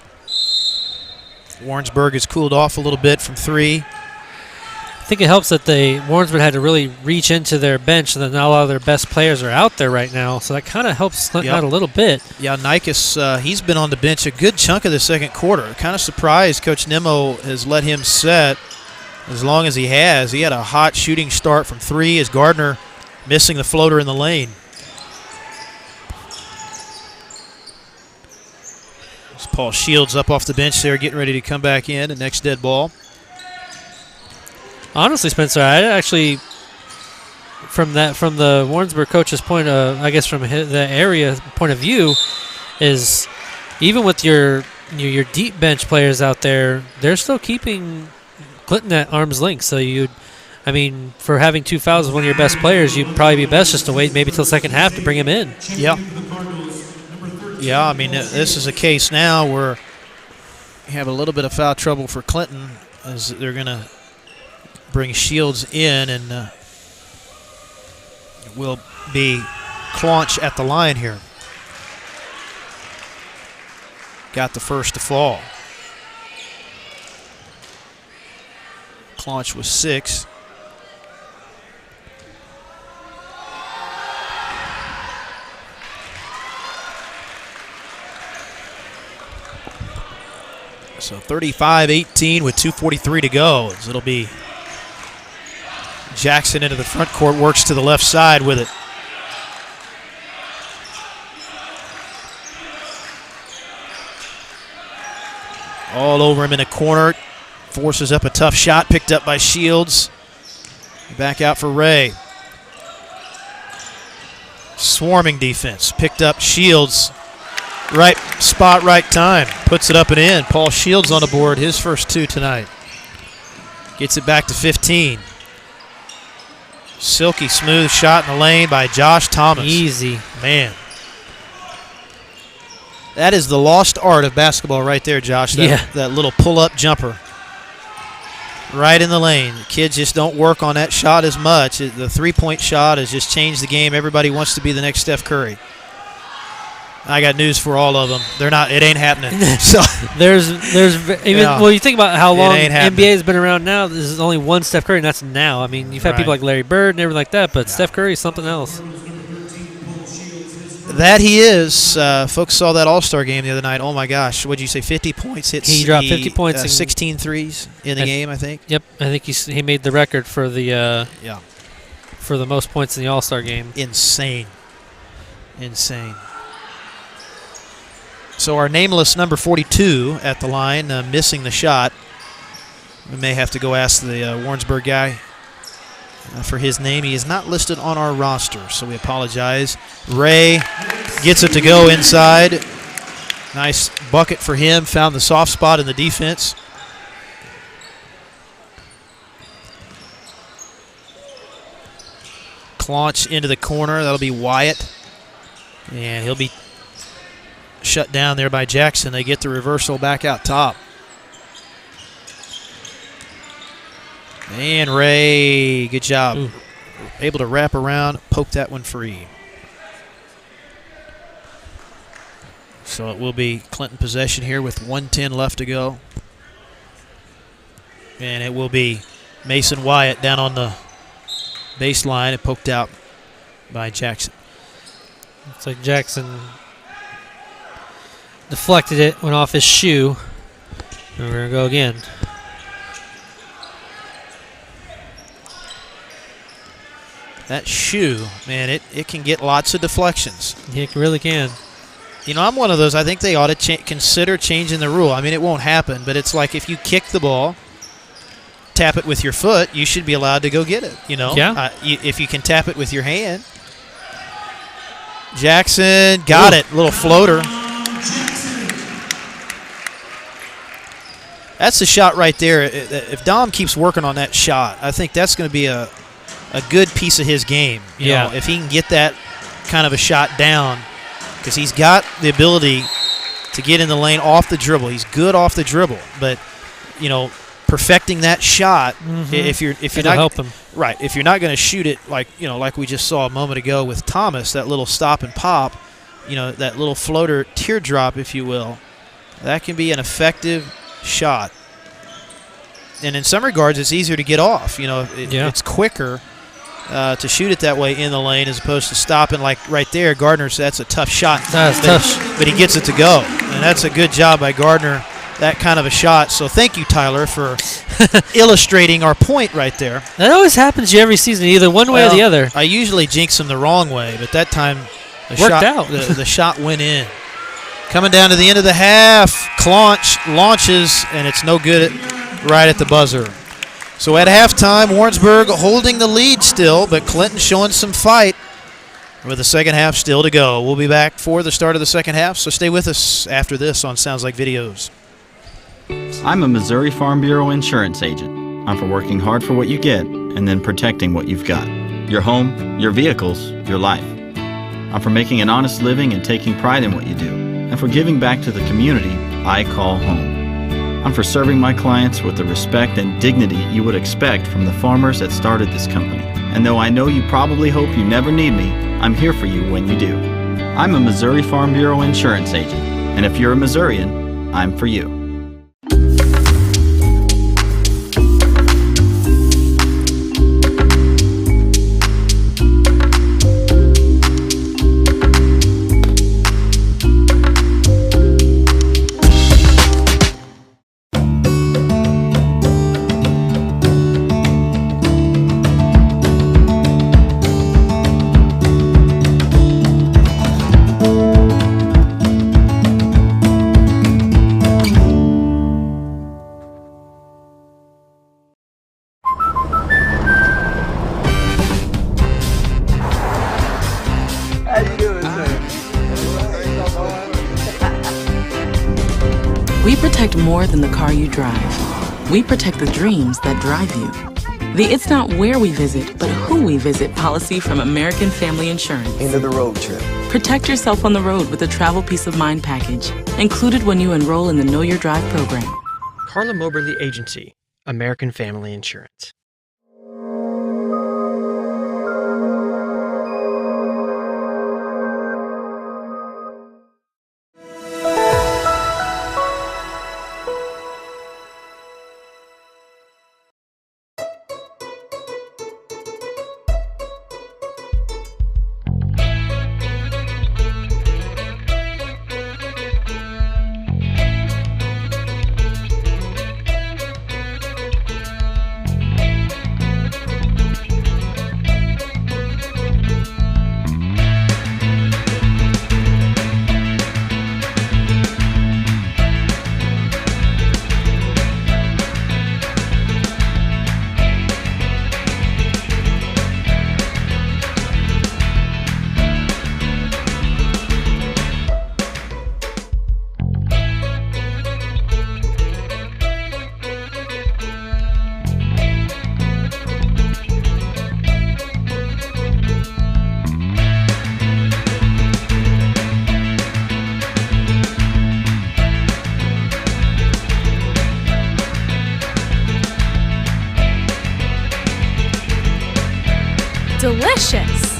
Warrensburg has cooled off a little bit from 3. I think it helps that Warrensburg had to really reach into their bench, and that not a lot of their best players are out there right now. So that kind of helps Clinton out a little bit. Yeah, Nikas, he's been on the bench a good chunk of the second quarter. Kind of surprised Coach Nemo has let him set as long as he has. He had a hot shooting start from 3 as Gardner missing the floater in the lane. It's Paul Shields up off the bench there, getting ready to come back in. The next dead ball. Honestly, Spencer, I actually, from the Warrensburg coach's point of, I guess from the area point of view, is even with your deep bench players out there, they're still keeping Clinton at arm's length. So for having 2 fouls with one of your best players, you'd probably be best just to wait maybe till second half to bring him in. Yeah. Yeah, this is a case now where you have a little bit of foul trouble for Clinton as they're going to bring Shields in, and will be Claunch at the line here. Got the first to fall. Claunch was 6. So 35-18 with 2:43 to go. It'll be Jackson into the front court, works to the left side with it. All over him in the corner. Forces up a tough shot, picked up by Shields. Back out for Ray. Swarming defense, picked up Shields. Right spot, right time. Puts it up and in. Paul Shields on the board, his first 2 tonight. Gets it back to 15. Silky smooth shot in the lane by Josh Thomas. Easy. Man. That is the lost art of basketball right there, Josh. That little pull-up jumper. Right in the lane. The kids just don't work on that shot as much. The three-point shot has just changed the game. Everybody wants to be the next Steph Curry. I got news for all of them. They're not. It ain't happening. So there's even well, you think about how long NBA has been around now. There's only one Steph Curry, and that's now. I mean, you've had people like Larry Bird and everything like that, but Steph Curry is something else. That he is. Folks saw that All-Star game the other night. Oh, my gosh. What did you say, 50 points? He dropped 50 points. 16 threes in the game, I think. Yep. I think he made the record for the for the most points in the All-Star game. Insane. So our nameless number 42 at the line, missing the shot. We may have to go ask the Warrensburg guy for his name. He is not listed on our roster, so we apologize. Ray gets it to go inside. Nice bucket for him. Found the soft spot in the defense. Launch into the corner. That'll be Wyatt. And he'll be shut down there by Jackson. They get the reversal back out top. And Ray, good job. Ooh. Able to wrap around, poke that one free. So it will be Clinton possession here with 1:10 left to go. And it will be Mason Wyatt down on the baseline and poked out by Jackson. Looks like Jackson deflected it, went off his shoe. And we're going to go again. That shoe, man, it can get lots of deflections. It really can. You know, I'm one of those, I think they ought to consider changing the rule. I mean, it won't happen, but it's like if you kick the ball, tap it with your foot, you should be allowed to go get it, you know? Yeah. If you can tap it with your hand. Jackson got it, little floater. That's the shot right there. If Dom keeps working on that shot, I think that's going to be a good piece of his game. You know, if he can get that kind of a shot down, because he's got the ability to get in the lane off the dribble. He's good off the dribble, but you know, perfecting that shot. If you're not help him. Right, if you're not going to shoot it like we just saw a moment ago with Thomas, that little stop and pop, you know, that little floater teardrop, if you will, that can be an effective shot. And in some regards, it's easier to get off. You know, it's quicker to shoot it that way in the lane as opposed to stopping like right there. Gardner's, that's a tough shot. That's tough. But he gets it to go. And that's a good job by Gardner, that kind of a shot. So thank you, Tyler, for illustrating our point right there. That always happens to you every season, either one way or the other. I usually jinx him the wrong way, but that time the shot went in. Coming down to the end of the half, Claunch launches, and it's no good right at the buzzer. So at halftime, Warrensburg holding the lead still, but Clinton showing some fight with the second half still to go. We'll be back for the start of the second half, so stay with us after this on Sounds Like Videos. I'm a Missouri Farm Bureau insurance agent. I'm for working hard for what you get and then protecting what you've got. Your home, your vehicles, your life. I'm for making an honest living and taking pride in what you do, and for giving back to the community I call home. I'm for serving my clients with the respect and dignity you would expect from the farmers that started this company. And though I know you probably hope you never need me, I'm here for you when you do. I'm a Missouri Farm Bureau insurance agent, and if you're a Missourian, I'm for you. We protect more than the car you drive. We protect the dreams that drive you. The It's Not Where We Visit, but Who We Visit policy from American Family Insurance. End of the road trip. Protect yourself on the road with a travel peace of mind package, included when you enroll in the Know Your Drive program. Carla Moberly Agency, American Family Insurance. Delicious!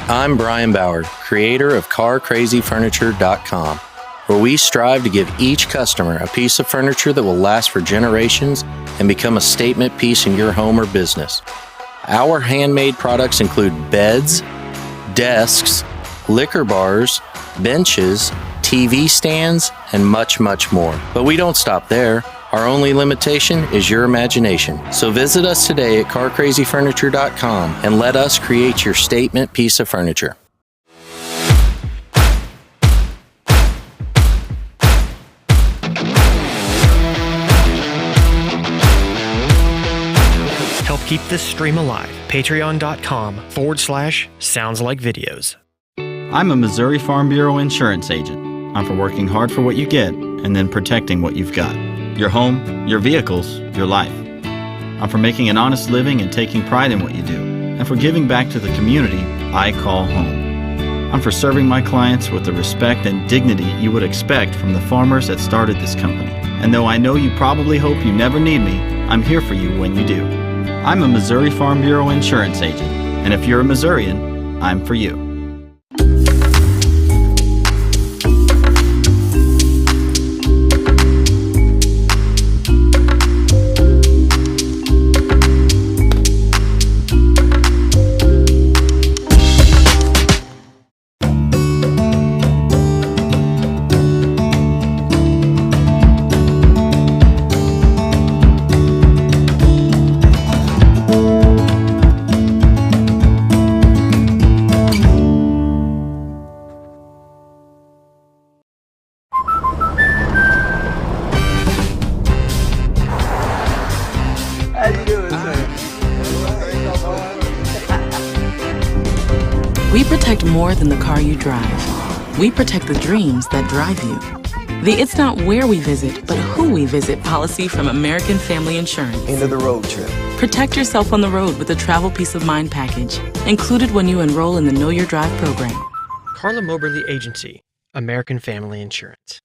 I'm Brian Bauer, creator of CarCrazyFurniture.com, where we strive to give each customer a piece of furniture that will last for generations and become a statement piece in your home or business. Our handmade products include beds, desks, liquor bars, benches, TV stands, and much, much more. But we don't stop there. Our only limitation is your imagination. So visit us today at CarCrazyFurniture.com and let us create your statement piece of furniture. Help keep this stream alive. Patreon.com/Sounds Like Videos. I'm a Missouri Farm Bureau insurance agent. I'm for working hard for what you get and then protecting what you've got. Your home, your vehicles, your life. I'm for making an honest living and taking pride in what you do, and for giving back to the community I call home. I'm for serving my clients with the respect and dignity you would expect from the farmers that started this company. And though I know you probably hope you never need me, I'm here for you when you do. I'm a Missouri Farm Bureau insurance agent, and if you're a Missourian, I'm for you. We protect more than the car you drive. We protect the dreams that drive you. The It's Not Where We Visit, but Who We Visit policy from American Family Insurance. End of the road trip. Protect yourself on the road with a travel peace of mind package, included when you enroll in the Know Your Drive program. Carla Moberly Agency, American Family Insurance.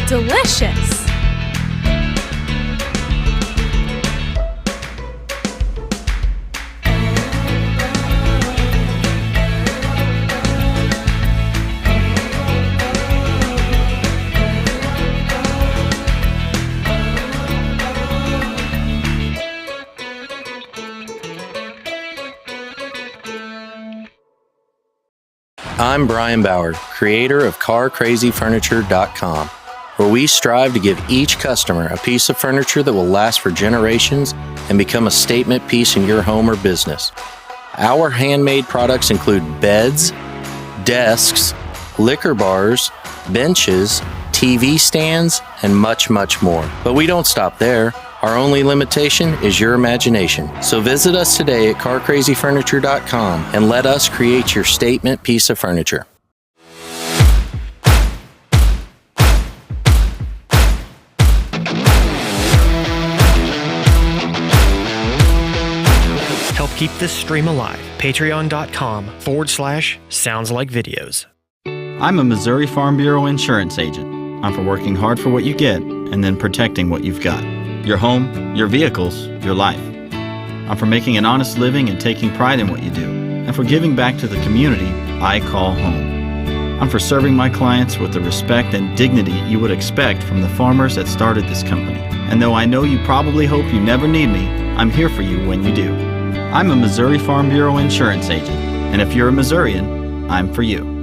delicious. I'm Brian Bauer, creator of CarCrazyFurniture.com, where we strive to give each customer a piece of furniture that will last for generations and become a statement piece in your home or business. Our handmade products include beds, desks, liquor bars, benches, TV stands, and much, much more. But we don't stop there. Our only limitation is your imagination. So visit us today at CarCrazyFurniture.com and let us create your statement piece of furniture. Help keep this stream alive. Patreon.com/Sounds Like Videos. I'm a Missouri Farm Bureau insurance agent. I'm for working hard for what you get and then protecting what you've got. Your home, your vehicles, your life. I'm for making an honest living and taking pride in what you do, and for giving back to the community I call home. I'm for serving my clients with the respect and dignity you would expect from the farmers that started this company. And though I know you probably hope you never need me, I'm here for you when you do. I'm a Missouri Farm Bureau insurance agent, and if you're a Missourian, I'm for you.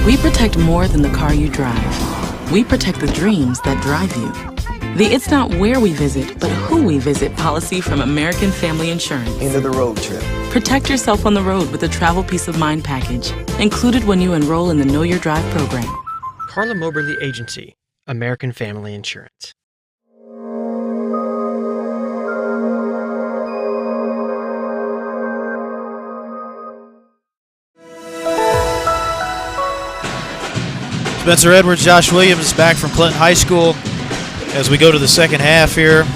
We protect more than the car you drive. We protect the dreams that drive you. The It's Not Where We Visit, but Who We Visit policy from American Family Insurance. End of the road trip. Protect yourself on the road with the Travel Peace of Mind package, included when you enroll in the Know Your Drive program. Carla Moberly Agency, American Family Insurance. Spencer Edwards, Josh Williams back from Clinton High School as we go to the second half here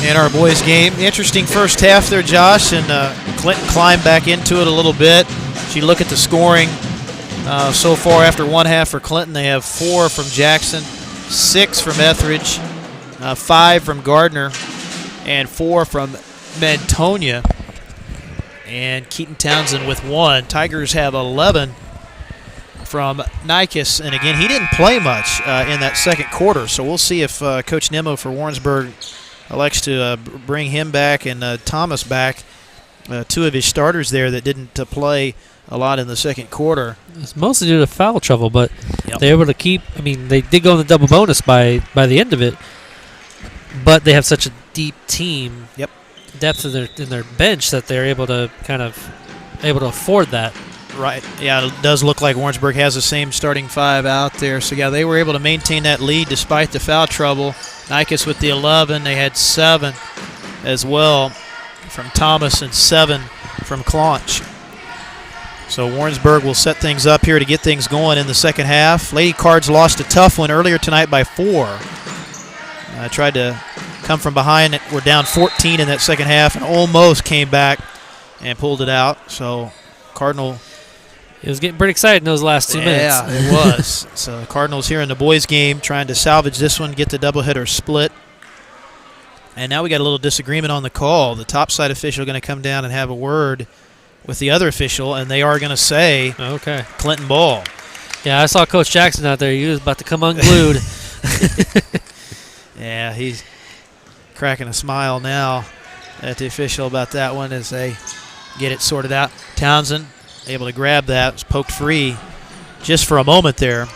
in our boys game. Interesting first half there, Josh, and Clinton climbed back into it a little bit. If you look at the scoring so far after one half for Clinton, they have 4 from Jackson, 6 from Etheridge, 5 from Gardner, and 4 from Mantonia. And Keaton Townsend with 1. Tigers have 11 from Nikes, and again, he didn't play much in that second quarter, so we'll see if Coach Nemo for Warrensburg elects to bring him back and Thomas back, 2 of his starters there that didn't play a lot in the second quarter. It's mostly due to foul trouble, but they're able to keep, I mean, they did go in the double bonus by the end of it, but they have such a deep team depth in their bench that they're able to afford that. Right. Yeah, it does look like Warrensburg has the same starting 5 out there. So, yeah, they were able to maintain that lead despite the foul trouble. Nikes with the 11. They had 7 as well from Thomas and 7 from Claunch. So Warrensburg will set things up here to get things going in the second half. Lady Cards lost a tough one earlier tonight by 4. Tried to come from behind. We're down 14 in that second half and almost came back and pulled it out. So Cardinal... It was getting pretty exciting those last 2 minutes. Yeah, it was. So Cardinals here in the boys' game trying to salvage this one, get the doubleheader split. And now we got a little disagreement on the call. The topside official going to come down and have a word with the other official, and they are going to say Clinton ball. Yeah, I saw Coach Jackson out there. He was about to come unglued. Yeah, he's cracking a smile now at the official about that one as they get it sorted out. Townsend able to grab that. Was poked free just for a moment there.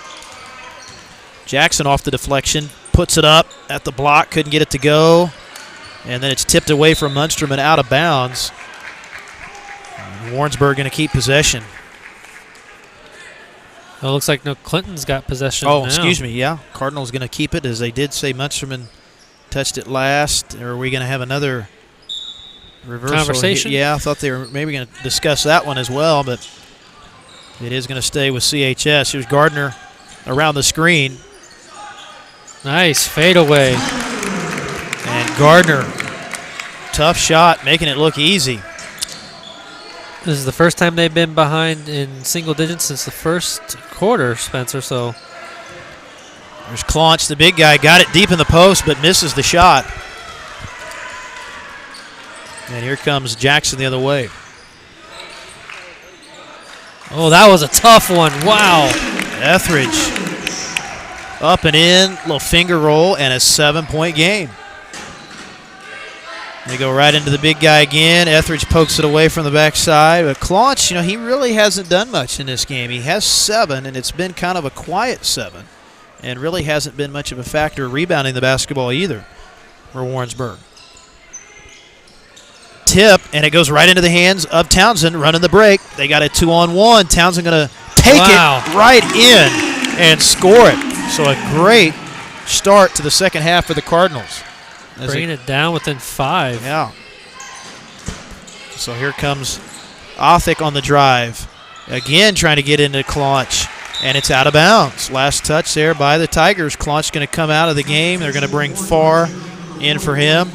Jackson off the deflection. puts it up at the block, couldn't get it to go. And then it's tipped away from Munsterman out of bounds. And Warrensburg going to keep possession. It looks like Clinton's got possession Oh, now. excuse me, yeah. Cardinals going to keep it, as they did say Munsterman touched it last. Or are we going to have another reversal? Conversation? Yeah, I thought they were maybe going to discuss that one as well, but it is going to stay with CHS. Here's Gardner around the screen. Nice fadeaway. And Gardner, tough shot, making it look easy. This is the first time they've been behind in single digits since the first quarter, Spencer. So there's Claunch, the big guy, got it deep in the post, but misses the shot. And here comes Jackson the other way. Oh, that was a tough one. Wow. Etheridge up and in, little finger roll, and a 7-point game. They go right into the big guy again. Etheridge pokes it away from the backside. But Claunch, he really hasn't done much in this game. He has 7, and it's been kind of a quiet 7. And really hasn't been much of a factor rebounding the basketball either for Warrensburg. Tip, and it goes right into the hands of Townsend running the break. They got a 2-on-1. Townsend going to take it right in and score it. So a great start to the second half for the Cardinals. Bringing it down within 5. Yeah. So here comes Othick on the drive. Again trying to get into Claunch, and it's out of bounds. Last touch there by the Tigers. Claunch going to come out of the game. They're going to bring Farr in for him.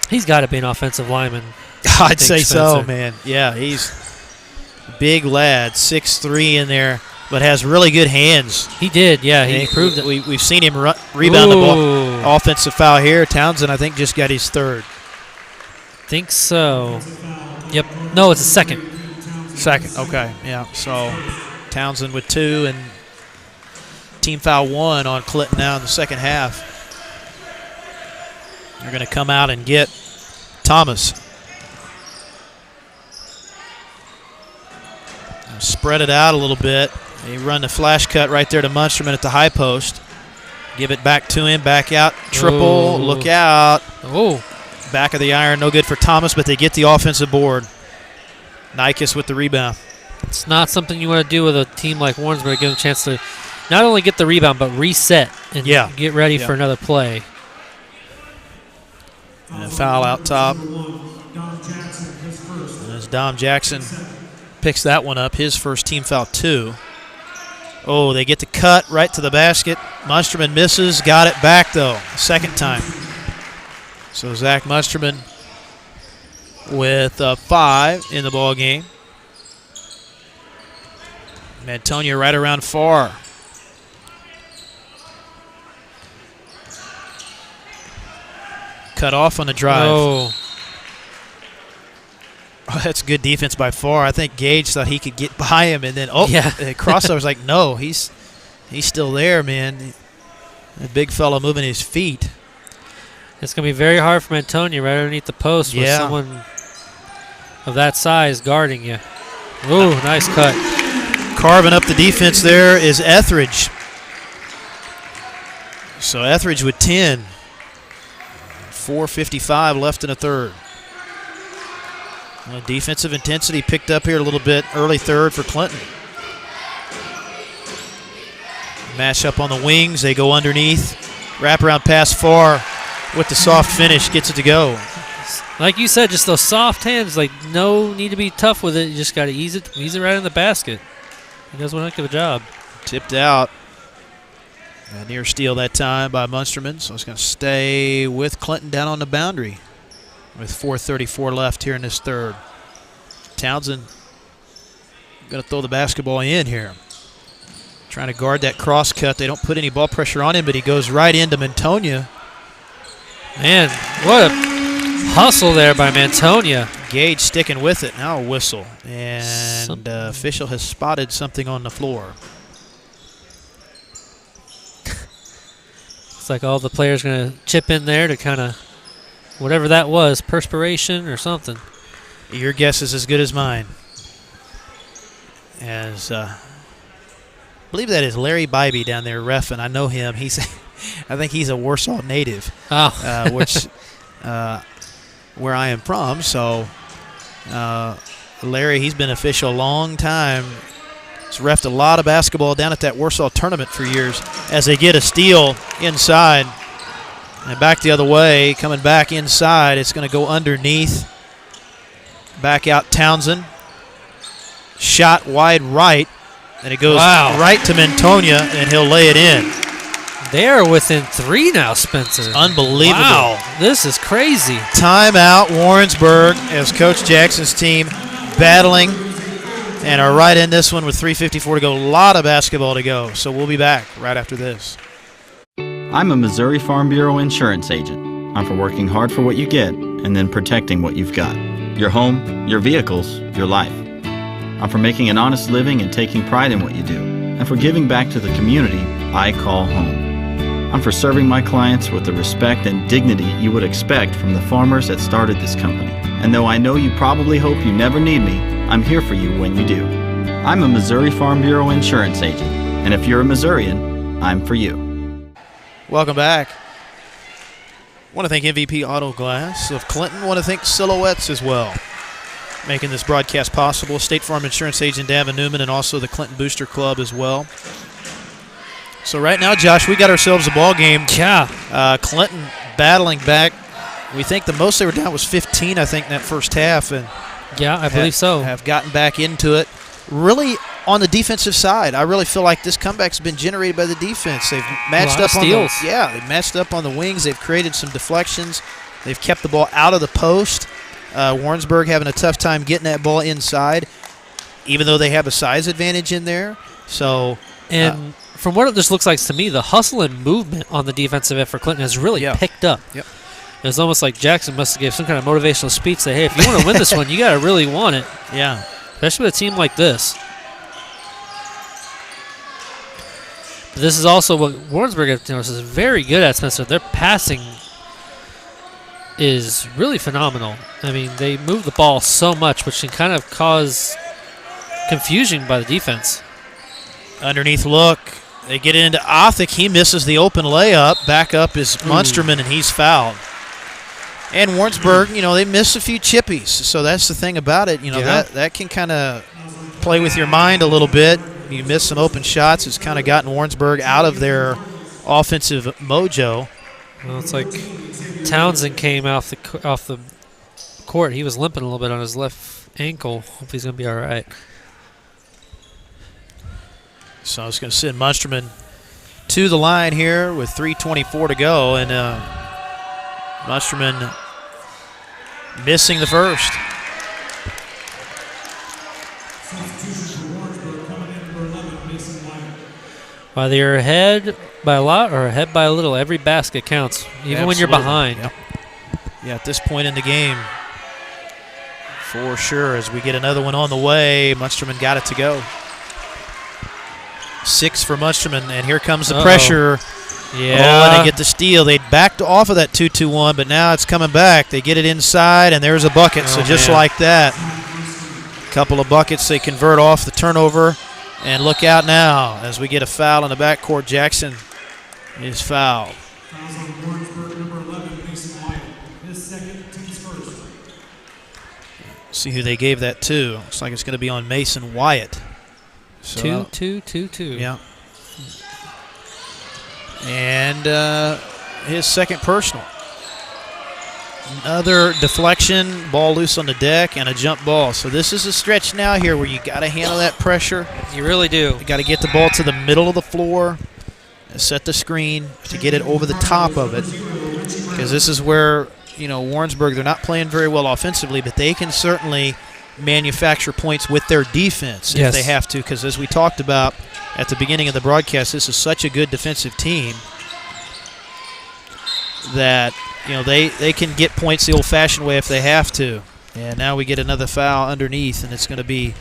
He's got to be an offensive lineman. I'd say so, man. Yeah, he's a big lad, 6'3" in there, but has really good hands. He did, yeah. He proved it. We've seen him rebound the ball. Offensive foul here. Townsend, I think, just got his 3rd. Think so. Yep. No, it's a second. Second, okay. Yeah, so Townsend with 2 and team foul 1 on Clinton now in the second half. They're going to come out and get Thomas. Spread it out a little bit. They run the flash cut right there to Munsterman at the high post. Give it back to him, back out, triple, look out. Oh. Back of the iron, no good for Thomas, but they get the offensive board. Nikes with the rebound. It's not something you want to do with a team like Warrensburg. Give them a chance to not only get the rebound, but reset and get ready for another play. And a foul out top. As Dom Jackson picks that one up, his first team foul 2. Oh, they get the cut right to the basket. Munsterman misses, got it back though, second time. So Zach Munsterman with 5 in the ball game. Mantonia right around Farr. Cut off on the drive. Oh, that's good defense by Farr. I think Gage thought he could get by him, and then crossover's like, no, he's still there, man. The big fella moving his feet. It's going to be very hard for Mantonia right underneath the post with someone of that size guarding you. Ooh, nice cut. Carving up the defense there is Etheridge. So Etheridge with 10. 4:55 left in the third. Defensive intensity picked up here a little bit. Early third for Clinton. Mash up on the wings. They go underneath. Wraparound pass Farr with the soft finish. Gets it to go. Like you said, just those soft hands. Like, no need to be tough with it. You just got to ease it right in the basket. He does one heck of a job. Tipped out. A near steal that time by Munsterman. So it's going to stay with Clinton down on the boundary with 4:34 left here in this third. Townsend going to throw the basketball in here. Trying to guard that cross cut. They don't put any ball pressure on him, but he goes right into Mantonia. Man, what a hustle there by Mantonia. Gage sticking with it. Now a whistle. And official has spotted something on the floor. It's like all the players going to chip in there to kind of, whatever that was, perspiration or something. Your guess is as good as mine. As believe that is Larry Bybee down there reffing. I know him. I think he's a Warsaw native, which where I am from. So Larry, he's been official a long time. He's reffed a lot of basketball down at that Warsaw tournament for years. As they get a steal inside and back the other way, coming back inside, it's going to go underneath. Back out Townsend. Shot wide right, and it goes right to Mantonia, and he'll lay it in. They are within 3 now, Spencer. It's unbelievable. Wow, this is crazy. Timeout, Warrensburg, as Coach Jackson's team battling and are right in this one with 3:54 to go. A lot of basketball to go, so we'll be back right after this. I'm a Missouri Farm Bureau insurance agent. I'm for working hard for what you get and then protecting what you've got. Your home, your vehicles, your life. I'm for making an honest living and taking pride in what you do, and for giving back to the community I call home. I'm for serving my clients with the respect and dignity you would expect from the farmers that started this company. And though I know you probably hope you never need me, I'm here for you when you do. I'm a Missouri Farm Bureau insurance agent, and if you're a Missourian, I'm for you. Welcome back. Want to thank MVP Auto Glass of Clinton. Want to thank Silhouettes as well, making this broadcast possible. State Farm Insurance Agent Davin Newman, and also the Clinton Booster Club as well. So right now, Josh, we got ourselves a ball game. Yeah. Clinton battling back. We think the most they were down was 15, I think, in that first half. And yeah, I believe so. Have gotten back into it. Really, on the defensive side, I really feel like this comeback's been generated by the defense. They've matched up on the they've matched up on the wings. They've created some deflections. They've kept the ball out of the post. Warrensburg having a tough time getting that ball inside, even though they have a size advantage in there. So, and from what this looks like to me, the hustle and movement on the defensive end for Clinton has really picked up. Yep. It's almost like Jackson must have gave some kind of motivational speech. Say, hey, if you want to win this one, you got to really want it. Yeah. Especially with a team like this. But this is also what Warrensburg is very good at, Spencer. Their passing is really phenomenal. I mean, they move the ball so much, which can kind of cause confusion by the defense. Underneath look. They get it into Othick. He misses the open layup. Back up is Munsterman, and he's fouled. And Warrensburg, they miss a few chippies. So that's the thing about it. That can kind of play with your mind a little bit. You miss some open shots. It's kind of gotten Warrensburg out of their offensive mojo. Well, it's like Townsend came off the court. He was limping a little bit on his left ankle. Hope he's going to be all right. So I was going to send Munsterman to the line here with 3:24 to go, and Munsterman missing the first. Whether you're ahead by a lot or ahead by a little, every basket counts, even when you're behind. Yep. Yeah, at this point in the game, for sure. As we get another one on the way, Munsterman got it to go. 6 for Munsterman, and here comes the pressure. Yeah. And they get the steal. They backed off of that 2-2-1, but now it's coming back. They get it inside, and there's a bucket. So just like that, a couple of buckets, they convert off the turnover. And look out now as we get a foul in the backcourt. Jackson is fouled. See who they gave that to. Looks like it's going to be on Mason Wyatt. So, 2-2-2-2. Yeah. And his second personal. Another deflection, ball loose on the deck, and a jump ball. So this is a stretch now here where you got to handle that pressure. You really do. You got to get the ball to the middle of the floor, and set the screen to get it over the top of it. Because this is where, Warrensburg, they're not playing very well offensively, but they can certainly manufacture points with their defense if they have to. Because as we talked about at the beginning of the broadcast, this is such a good defensive team that they can get points the old-fashioned way if they have to. And now we get another foul underneath, and it's going to be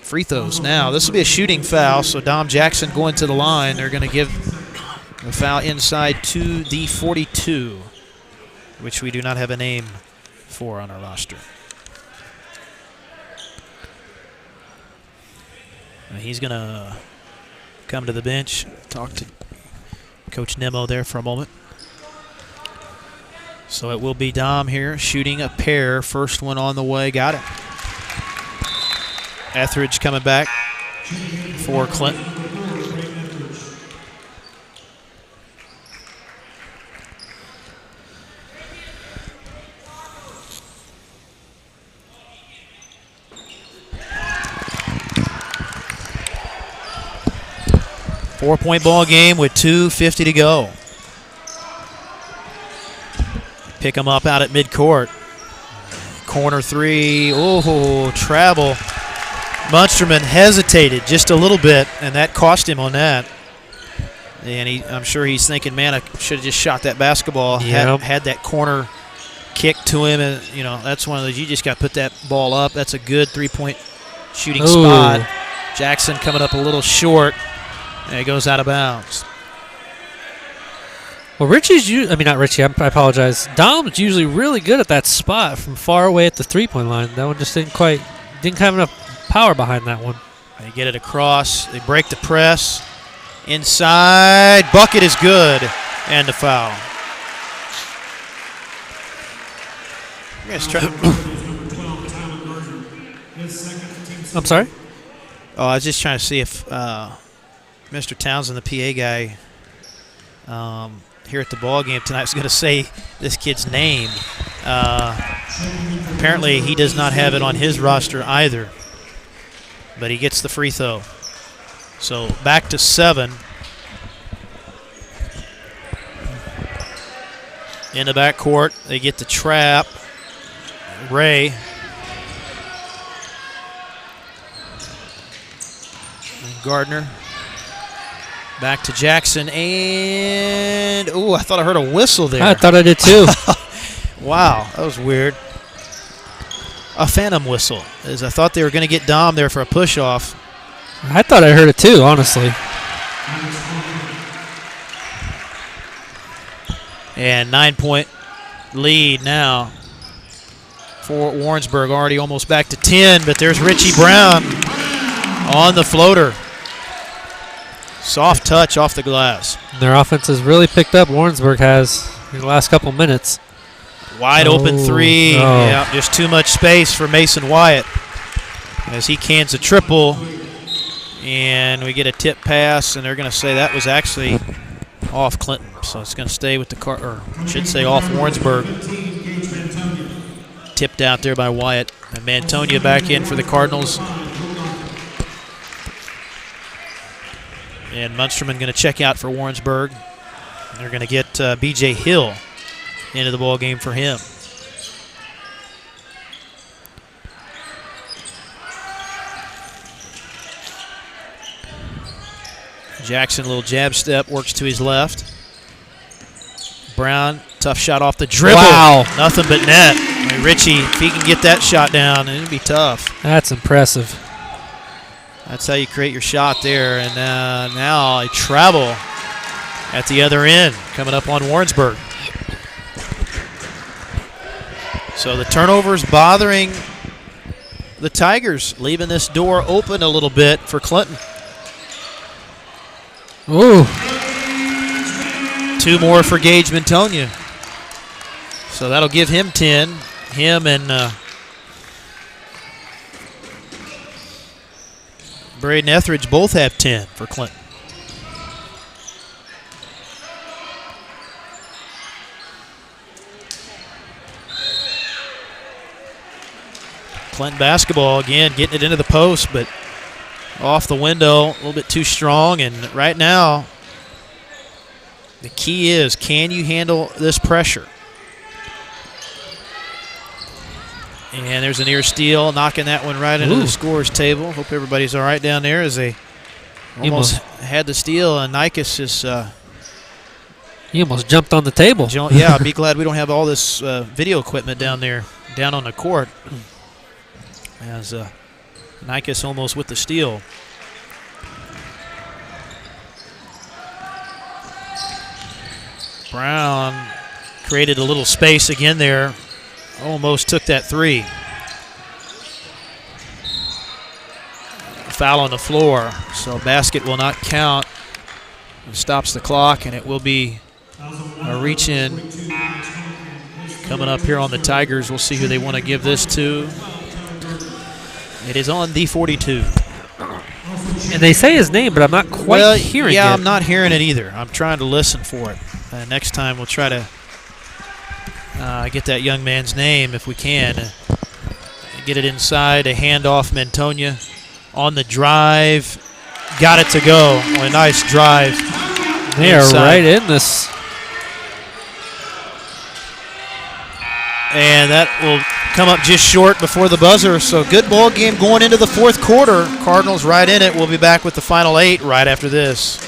free throws now. This will be a shooting foul, so Dom Jackson going to the line. They're going to give the foul inside to the 42, which we do not have a name for on our roster. He's going to come to the bench, talk to Coach Nemo there for a moment. So it will be Dom here shooting a pair. First one on the way. Got it. Etheridge coming back for Clinton. Four-point ball game with 2:50 to go. Pick him up out at midcourt. Corner three. Oh, travel. Munsterman hesitated just a little bit, and that cost him on that. And I'm sure he's thinking, man, I should have just shot that basketball. Yep. Had that corner kick to him, and that's one of those. You just got to put that ball up. That's a good three-point shooting spot. Jackson coming up a little short. And it goes out of bounds. Well, not Richie, I apologize. Dom's usually really good at that spot from far away at the three-point line. That one just didn't have enough power behind that one. They get it across. They break the press. Inside. Bucket is good. And the foul. I'm sorry? Oh, I was just trying to see if Mr. Townsend, the PA guy here at the ball game tonight, was going to say this kid's name. Apparently, he does not have it on his roster either, but he gets the free throw. So back to 7. In the backcourt, they get the trap. Ray. Gardner. Back to Jackson, and I thought I heard a whistle there. I thought I did too. Wow, that was weird. A phantom whistle, as I thought they were going to get Dom there for a push-off. I thought I heard it too, honestly. And 9-point lead now for Warrensburg, already almost back to 10, but there's Richie Brown on the floater. Soft touch off the glass. Their offense has really picked up. Warrensburg has in the last couple minutes. Wide open three. Yeah, just too much space for Mason Wyatt as he cans a triple. And we get a tip pass, and they're going to say that was actually off Clinton. So it's going to stay with off Warrensburg. Tipped out there by Wyatt. And Mantonia back in for the Cardinals. And Munsterman going to check out for Warrensburg. They're going to get B.J. Hill into the ball game for him. Jackson, little jab step, works to his left. Brown, tough shot off the dribble. Wow. Nothing but net. I mean, Richie, if he can get that shot down, it'd be tough. That's impressive. That's how you create your shot there. And now a travel at the other end coming up on Warrensburg. So the turnover's bothering the Tigers, leaving this door open a little bit for Clinton. Ooh. 2 more for Gage Mantonia. So that'll give him 10. Him and Braden Etheridge both have 10 for Clinton. Clinton basketball again, getting it into the post, but off the window, a little bit too strong. And right now, the key is, can you handle this pressure? And there's a near steal, knocking that one right into the scorer's table. Hope everybody's all right down there as they almost had the steal. And Nikes is he almost jumped on the table. Yeah, I'd be glad we don't have all this video equipment down there, down on the court. As Nikes almost with the steal. Brown created a little space again there. Almost took that three. Foul on the floor. So basket will not count. It stops the clock, and it will be a reach in coming up here on the Tigers. We'll see who they want to give this to. It is on the 42. And they say his name, but I'm not quite hearing it. Yeah, I'm not hearing it either. I'm trying to listen for it. Next time we'll try to get that young man's name if we can. Get it inside, a handoff, Mantonia on the drive. Got it to go. What a nice drive. They are right in this. And that will come up just short before the buzzer. So good ball game going into the fourth quarter. Cardinals right in it. We'll be back with the final 8 right after this.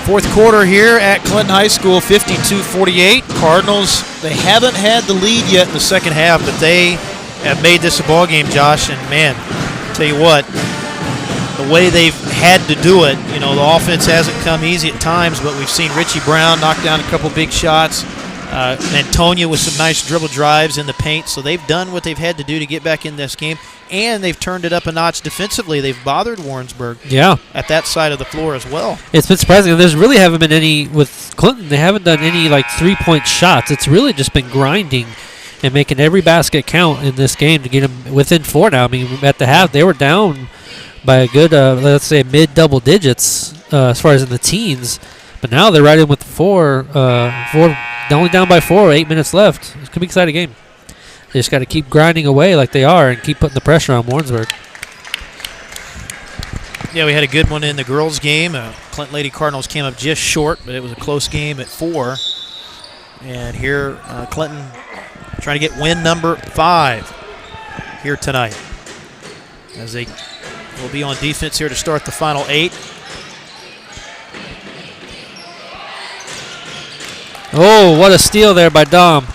Fourth quarter here at Clinton High School, 52-48. Cardinals, they haven't had the lead yet in the second half, but they have made this a ball game, Josh. And, man, I'll tell you what, the way they've had to do it, you know, the offense hasn't come easy at times, but we've seen Richie Brown knock down a couple big shots. Antonia with some nice dribble drives in the paint. So they've done what they've had to do to get back in this game, and they've turned it up a notch defensively. They've bothered Warrensburg at that side of the floor as well. It's been surprising. There's really haven't been any with Clinton. They haven't done any like three-point shots. It's really just been grinding and making every basket count in this game to get them within 4 now. I mean, at the half, they were down by a good, let's say, mid-double digits as far as in the teens. But now they're right in with 4. Only down by 4, 8 minutes left. It's going to be an exciting game. They just got to keep grinding away like they are and keep putting the pressure on Warrensburg. Yeah, we had a good one in the girls' game. Clinton Lady Cardinals came up just short, but it was a close game at 4. And here, Clinton trying to get win number 5 here tonight, as they will be on defense here to start the final 8. Oh, what a steal there by Dom.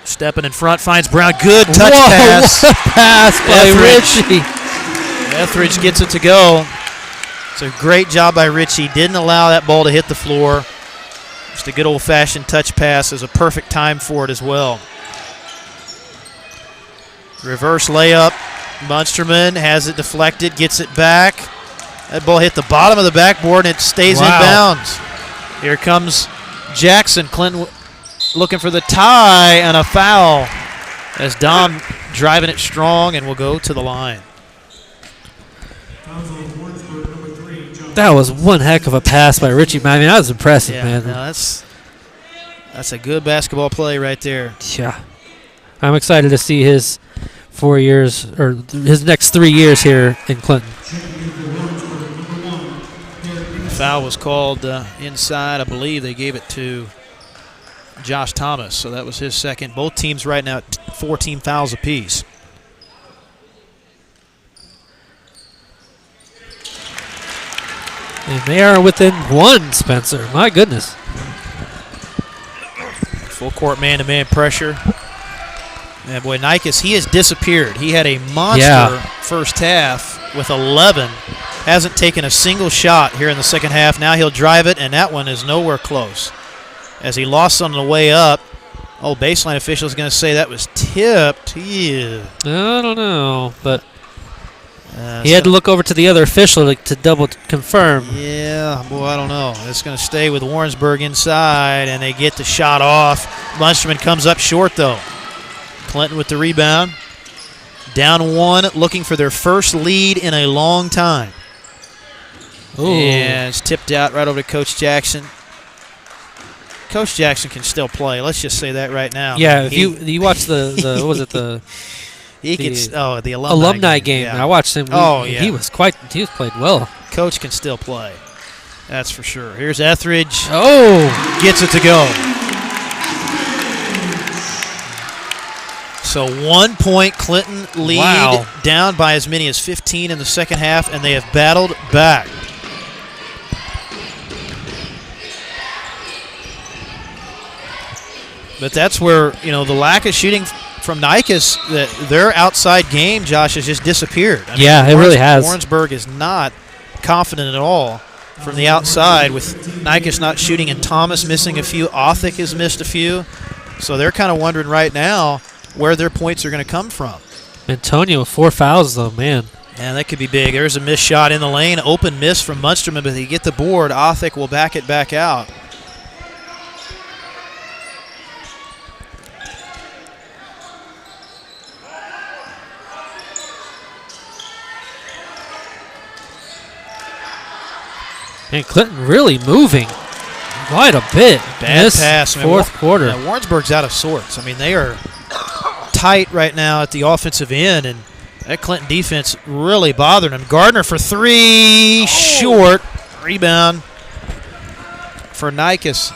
Stepping in front, finds Brown. Good touch pass. What a pass by Richie. Etheridge gets it to go. It's a great job by Richie. Didn't allow that ball to hit the floor. Just a good old-fashioned touch pass. Is a perfect time for it as well. Reverse layup. Munsterman has it deflected, gets it back. That ball hit the bottom of the backboard, and it stays in bounds. Here comes Jackson. Clinton looking for the tie and a foul as Dom driving it strong and will go to the line. That was one heck of a pass by Richie. I mean, that was impressive, man. No, that's a good basketball play right there. Yeah. I'm excited to see his 4 years, or his next 3 years here in Clinton. Foul was called inside. I believe they gave it to Josh Thomas, so that was his second. Both teams right now at 4 team fouls apiece. And they are within 1, Spencer. My goodness. Full court man-to-man pressure. And boy, Nikes, he has disappeared. He had a monster first half with 11. Hasn't taken a single shot here in the second half. Now he'll drive it, and that one is nowhere close. As he lost on the way up. Oh, baseline official is going to say that was tipped. Yeah. I don't know, but he had to look over to the other official to double confirm. Yeah, boy, I don't know. It's going to stay with Warrensburg inside, and they get the shot off. Munsterman comes up short, though. Clinton with the rebound. Down 1, looking for their first lead in a long time. Ooh. And it's tipped out right over to Coach Jackson. Coach Jackson can still play. Let's just say that right now. Yeah, if you watch the what was it, the the alumni game. Yeah. I watched him. He was played well. Coach can still play. That's for sure. Here's Etheridge. Oh, gets it to go. So 1 point Clinton lead, Wow. down by as many as 15 in the second half, and they have battled back. But that's where, the lack of shooting from Nicus, their outside game, Josh, has just disappeared. I mean, it really has. Warrensburg is not confident at all from the outside, with Nicus not shooting and Thomas missing a few. Othick has missed a few. So they're kind of wondering right now where their points are going to come from. Antonio with 4 fouls, though, man. Yeah, that could be big. There's a missed shot in the lane. Open miss from Munsterman, but they get the board. Othick will back it back out. And Clinton really moving quite a bit. Bad pass. Fourth quarter. Yeah, Warrensburg's out of sorts. I mean, they are tight right now at the offensive end, and that Clinton defense really bothered him. Gardner for 3, short. Rebound for Nicus.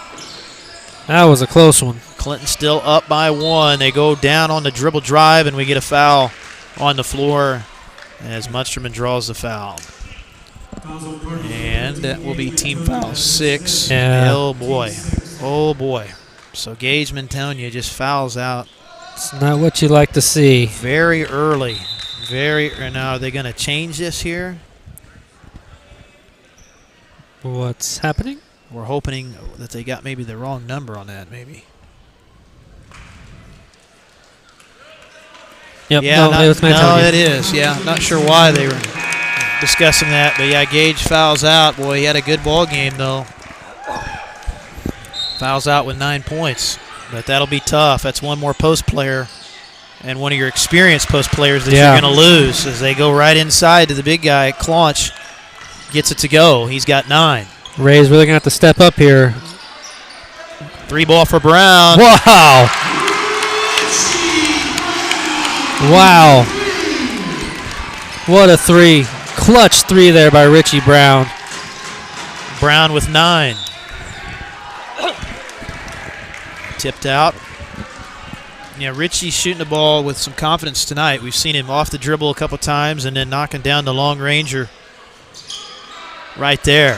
That was a close one. Clinton still up by 1. They go down on the dribble drive, and we get a foul on the floor as Munsterman draws the foul. And that will be team foul 6. Yeah. Oh, boy. Oh, boy. So Gage Mantonia just fouls out. It's not what you like to see. Very early. Now, are they going to change this here? What's happening? We're hoping that they got maybe the wrong number on that, maybe. Yep. Yeah, it was Mantonia. No, it is. Yeah, not sure why they were discussing that, but yeah, Gage fouls out. Boy, he had a good ball game though. Fouls out with 9 points, but that'll be tough. That's one more post player and one of your experienced post players that you're going to lose as they go right inside to the big guy. Claunch gets it to go. He's got 9. Ray's really going to have to step up here. 3 ball for Brown. Wow. Wow. What a 3. Clutch 3 there by Richie Brown. Brown with 9. Tipped out. Yeah, Richie's shooting the ball with some confidence tonight. We've seen him off the dribble a couple times and then knocking down the long ranger right there.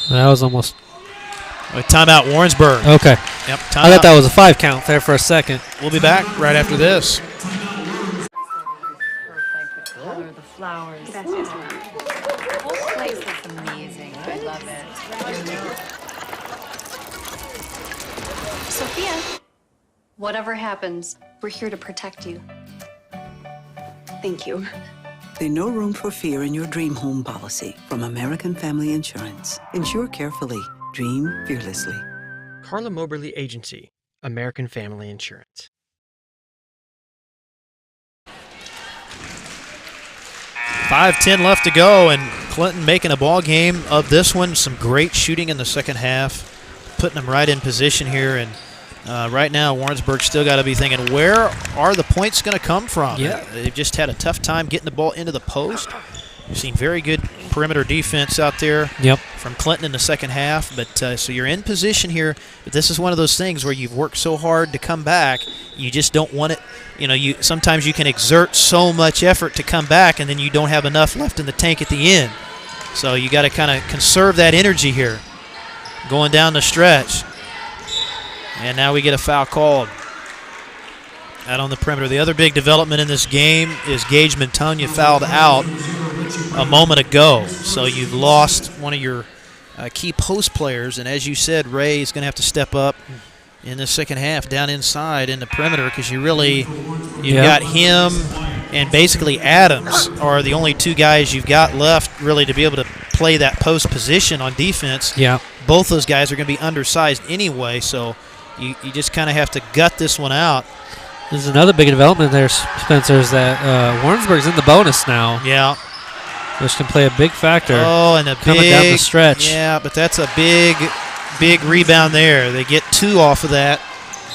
That was almost... Timeout Warrensburg. Okay. Yep, I thought that was a 5 count there for a second. We'll be back right after this. Flowers. That's just the whole place looks amazing. I love it. Sophia, whatever happens, we're here to protect you. Thank you. There's no room for fear in your dream home policy from American Family Insurance. Insure carefully. Dream fearlessly. Carla Moberly Agency, American Family Insurance. 5:10 left to go, and Clinton making a ball game of this one. Some great shooting in the second half, putting them right in position here. And right now, Warrensburg still got to be thinking, where are the points going to come from? Yeah. They've just had a tough time getting the ball into the post. We've seen very good perimeter defense out there from Clinton in the second half. But so you're in position here. But this is one of those things where you've worked so hard to come back, you just don't want it. Sometimes you can exert so much effort to come back, and then you don't have enough left in the tank at the end. So you got to kind of conserve that energy here, going down the stretch. And now we get a foul called out on the perimeter. The other big development in this game is Gage Mantonia fouled out a moment ago. So you've lost one of your key post players, and as you said, Ray is going to have to step up in the second half down inside in the perimeter, because you've got him and basically Adams are the only 2 guys you've got left really to be able to play that post position on defense. Yeah. Both those guys are going to be undersized anyway, so you just kind of have to gut this one out. There's another big development there, Spencer, is that Warrensburg's in the bonus now. Yeah. Which can play a big factor. Oh, and coming down the stretch. Yeah, but that's a big rebound there. They get 2 off of that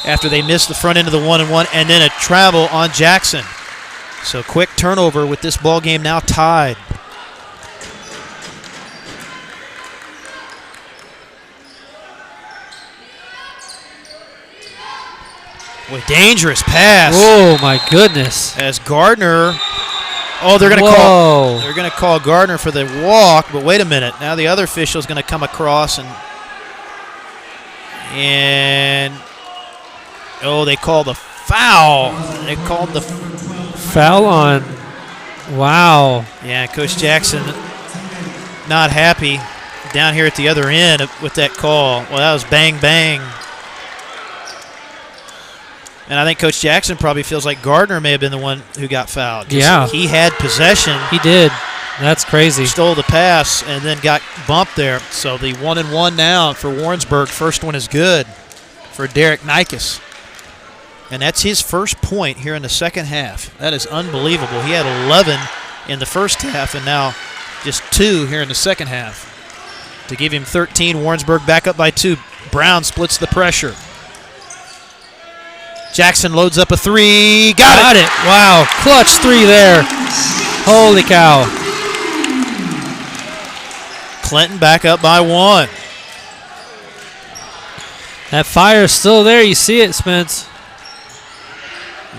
after they miss the front end of the 1-and-1, and then a travel on Jackson. So quick turnover with this ball game now tied. Boy, dangerous pass. Oh, my goodness. As Gardner, they're going to call Gardner for the walk, but wait a minute. Now the other official is going to come across and they call the foul. They called the foul on. Wow. Yeah, Coach Jackson not happy down here at the other end with that call. Well, that was bang, bang. And I think Coach Jackson probably feels like Gardner may have been the one who got fouled. Yeah. He had possession. He did. That's crazy. Stole the pass and then got bumped there. So the 1-and-1 now for Warrensburg. First one is good for Derek Nikas. And that's his first point here in the second half. That is unbelievable. He had 11 in the first half and now just 2 here in the second half. To give him 13, Warrensburg back up by 2. Brown splits the pressure. Jackson loads up a 3. Got it. Wow. Clutch 3 there. Holy cow. Clinton back up by 1. That fire is still there. You see it, Spence.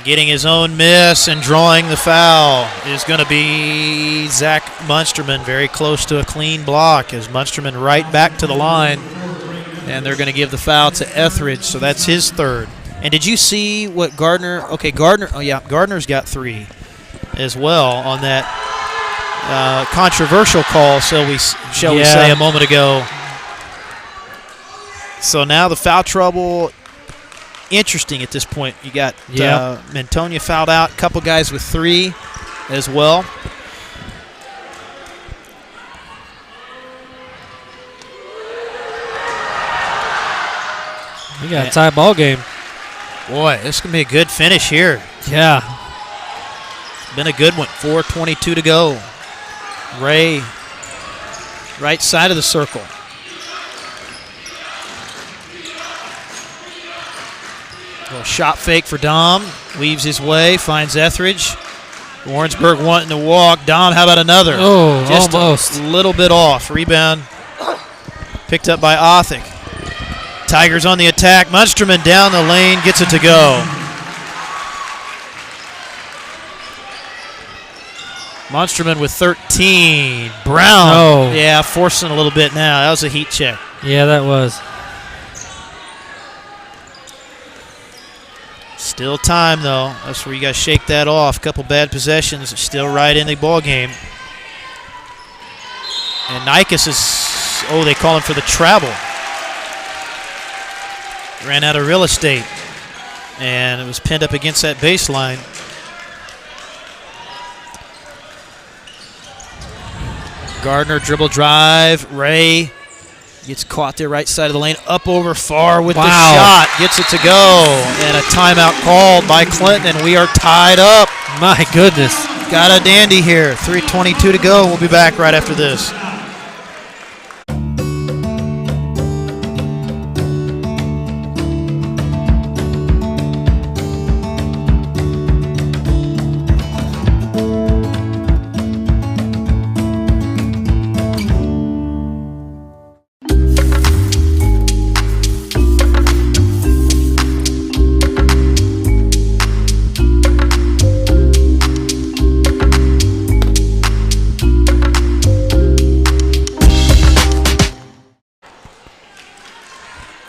Getting his own miss and drawing the foul is going to be Zach Munsterman, very close to a clean block as Munsterman right back to the line. And they're going to give the foul to Etheridge, so that's his third. And did you see what Gardner – okay, Gardner's got 3 as well on that controversial call, shall we say, a moment ago. So now the foul trouble – interesting at this point. You got Mantonia fouled out, a couple guys with 3 as well. We got a tie ball game. Boy, this is going to be a good finish here. Yeah. Been a good one. 4:22 to go. Ray, right side of the circle. Little shot fake for Dom. Weaves his way, finds Etheridge. Warrensburg wanting to walk. Dom, how about another? Oh, just almost. A little bit off. Rebound picked up by Othick. Tigers on the attack. Munsterman down the lane, gets it to go. Munsterman with 13. Brown. Yeah, forcing a little bit now. That was a heat check. Yeah, that was. Still time, though. That's where you got to shake that off. Couple bad possessions. Still right in the ball game. And Nikas is, they call him for the travel. Ran out of real estate. And it was pinned up against that baseline. Gardner dribble drive. Ray gets caught there right side of the lane. Up over far with the shot. Gets it to go. And a timeout called by Clinton, and we are tied up. My goodness. Got a dandy here. 3:22 to go. We'll be back right after this.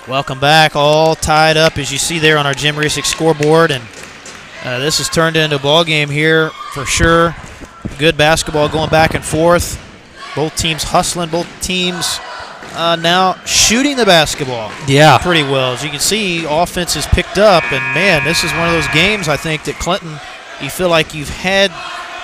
Welcome back, all tied up as you see there on our Jim Risick scoreboard, and this has turned into a ball game here for sure. Good basketball going back and forth. Both teams hustling, both teams now shooting the basketball pretty well. As you can see, offense is picked up, and man, this is one of those games I think that Clinton, you feel like you've had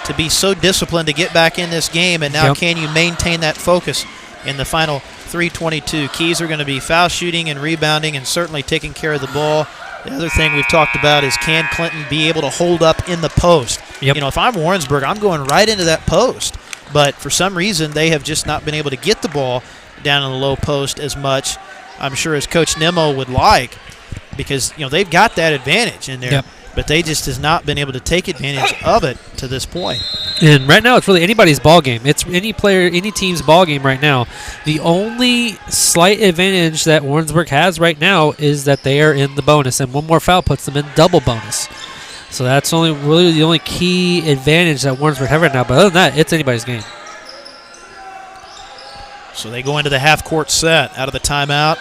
to be so disciplined to get back in this game, and now can you maintain that focus in the final 3:22. Keys are going to be foul shooting and rebounding and certainly taking care of the ball. The other thing we've talked about is can Clinton be able to hold up in the post? You know, if I'm Warrensburg, I'm going right into that post. But for some reason, they have just not been able to get the ball down in the low post as much, I'm sure, as Coach Nemo would like, because, you know, they've got that advantage in there. but they just has not been able to take advantage of it to this point. And right now, it's really anybody's ball game. It's any player, any team's ball game right now. The only slight advantage that Warrensburg has right now is that they are in the bonus, and one more foul puts them in double bonus. So that's really the only key advantage that Warrensburg have right now. But other than that, it's anybody's game. So they go into the half-court set out of the timeout.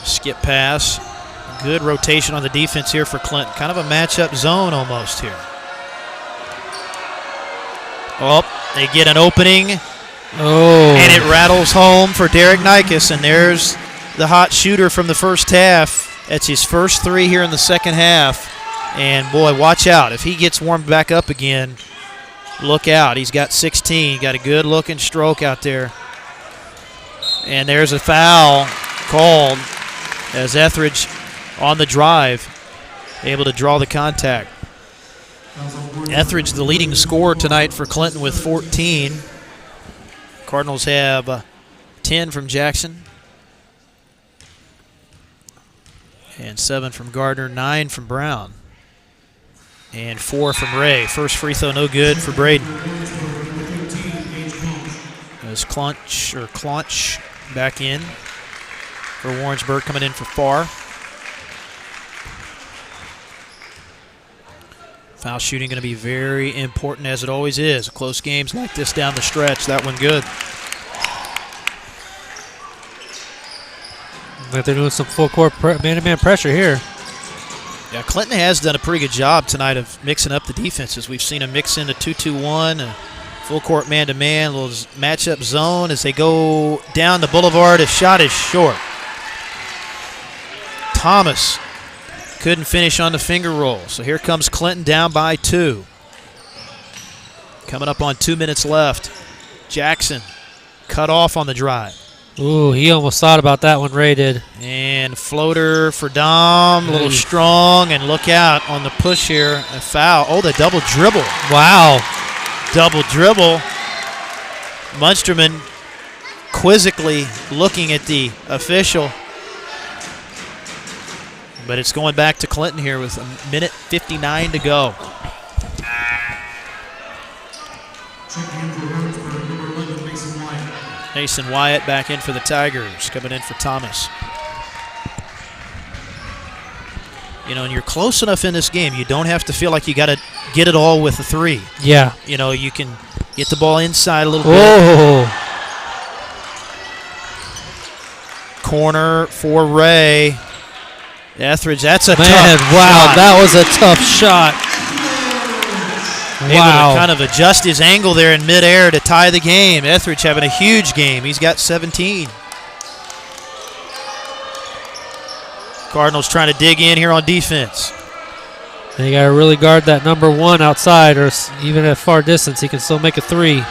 Skip pass. Good rotation on the defense here for Clinton. Kind of a matchup zone almost here. Oh, they get an opening. Oh. And it rattles home for Derek Nikas, and there's the hot shooter from the first half. That's his first three here in the second half. And, boy, watch out. If he gets warmed back up again, look out. He's got 16. Got a good-looking stroke out there. And there's a foul called as Etheridge on the drive, able to draw the contact. Etheridge, the leading scorer tonight for Clinton with 14. Cardinals have 10 from Jackson and 7 from Gardner, 9 from Brown, and 4 from Ray. First free throw no good for Braden. As Claunch back in for Warrensburg, coming in for Farr. Foul shooting going to be very important, as it always is. Close games like this down the stretch. That one good. But they're doing some full court man-to-man pressure here. Yeah, Clinton has done a pretty good job tonight of mixing up the defenses. We've seen them mix in a 2-2-1, a full court man-to-man, a little matchup zone as they go down the boulevard. His shot is short. Thomas couldn't finish on the finger roll. So here comes Clinton down by 2. Coming up on 2 minutes left. Jackson cut off on the drive. Ooh, he almost thought about that one, Ray did. And floater for Dom, a little strong, and look out on the push here. A foul. Oh, the double dribble. Wow. Double dribble. Munsterman quizzically looking at the official. But it's going back to Clinton here with 1:59 to go. Mason Wyatt back in for the Tigers, coming in for Thomas. You know, and you're close enough in this game, you don't have to feel like you got to get it all with a 3. Yeah. You know, you can get the ball inside a little bit. Corner for Ray. Etheridge, that's a tough wow, shot. That was a tough shot. Able to kind of adjust his angle there in midair to tie the game. Etheridge having a huge game. He's got 17. Cardinals trying to dig in here on defense. They got to really guard that number 1 outside, or even at far distance, he can still make a 3.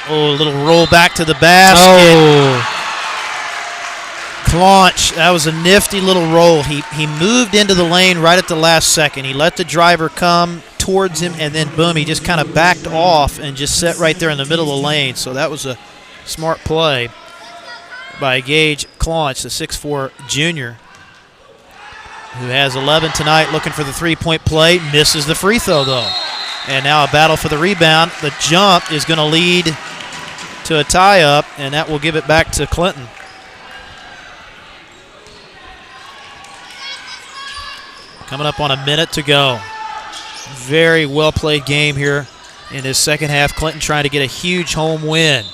Oh, a little roll back to the basket. Oh. Claunch, that was a nifty little roll. He moved into the lane right at the last second. He let the driver come towards him, and then boom, he just kind of backed off and just sat right there in the middle of the lane. So that was a smart play by Gage Claunch, the 6'4 junior, who has 11 tonight, looking for the three-point play. Misses the free throw, though. And now a battle for the rebound. The jump is going to lead to a tie-up, and that will give it back to Clinton. Coming up on a minute to go. Very well-played game here in this second half. Clinton trying to get a huge home win.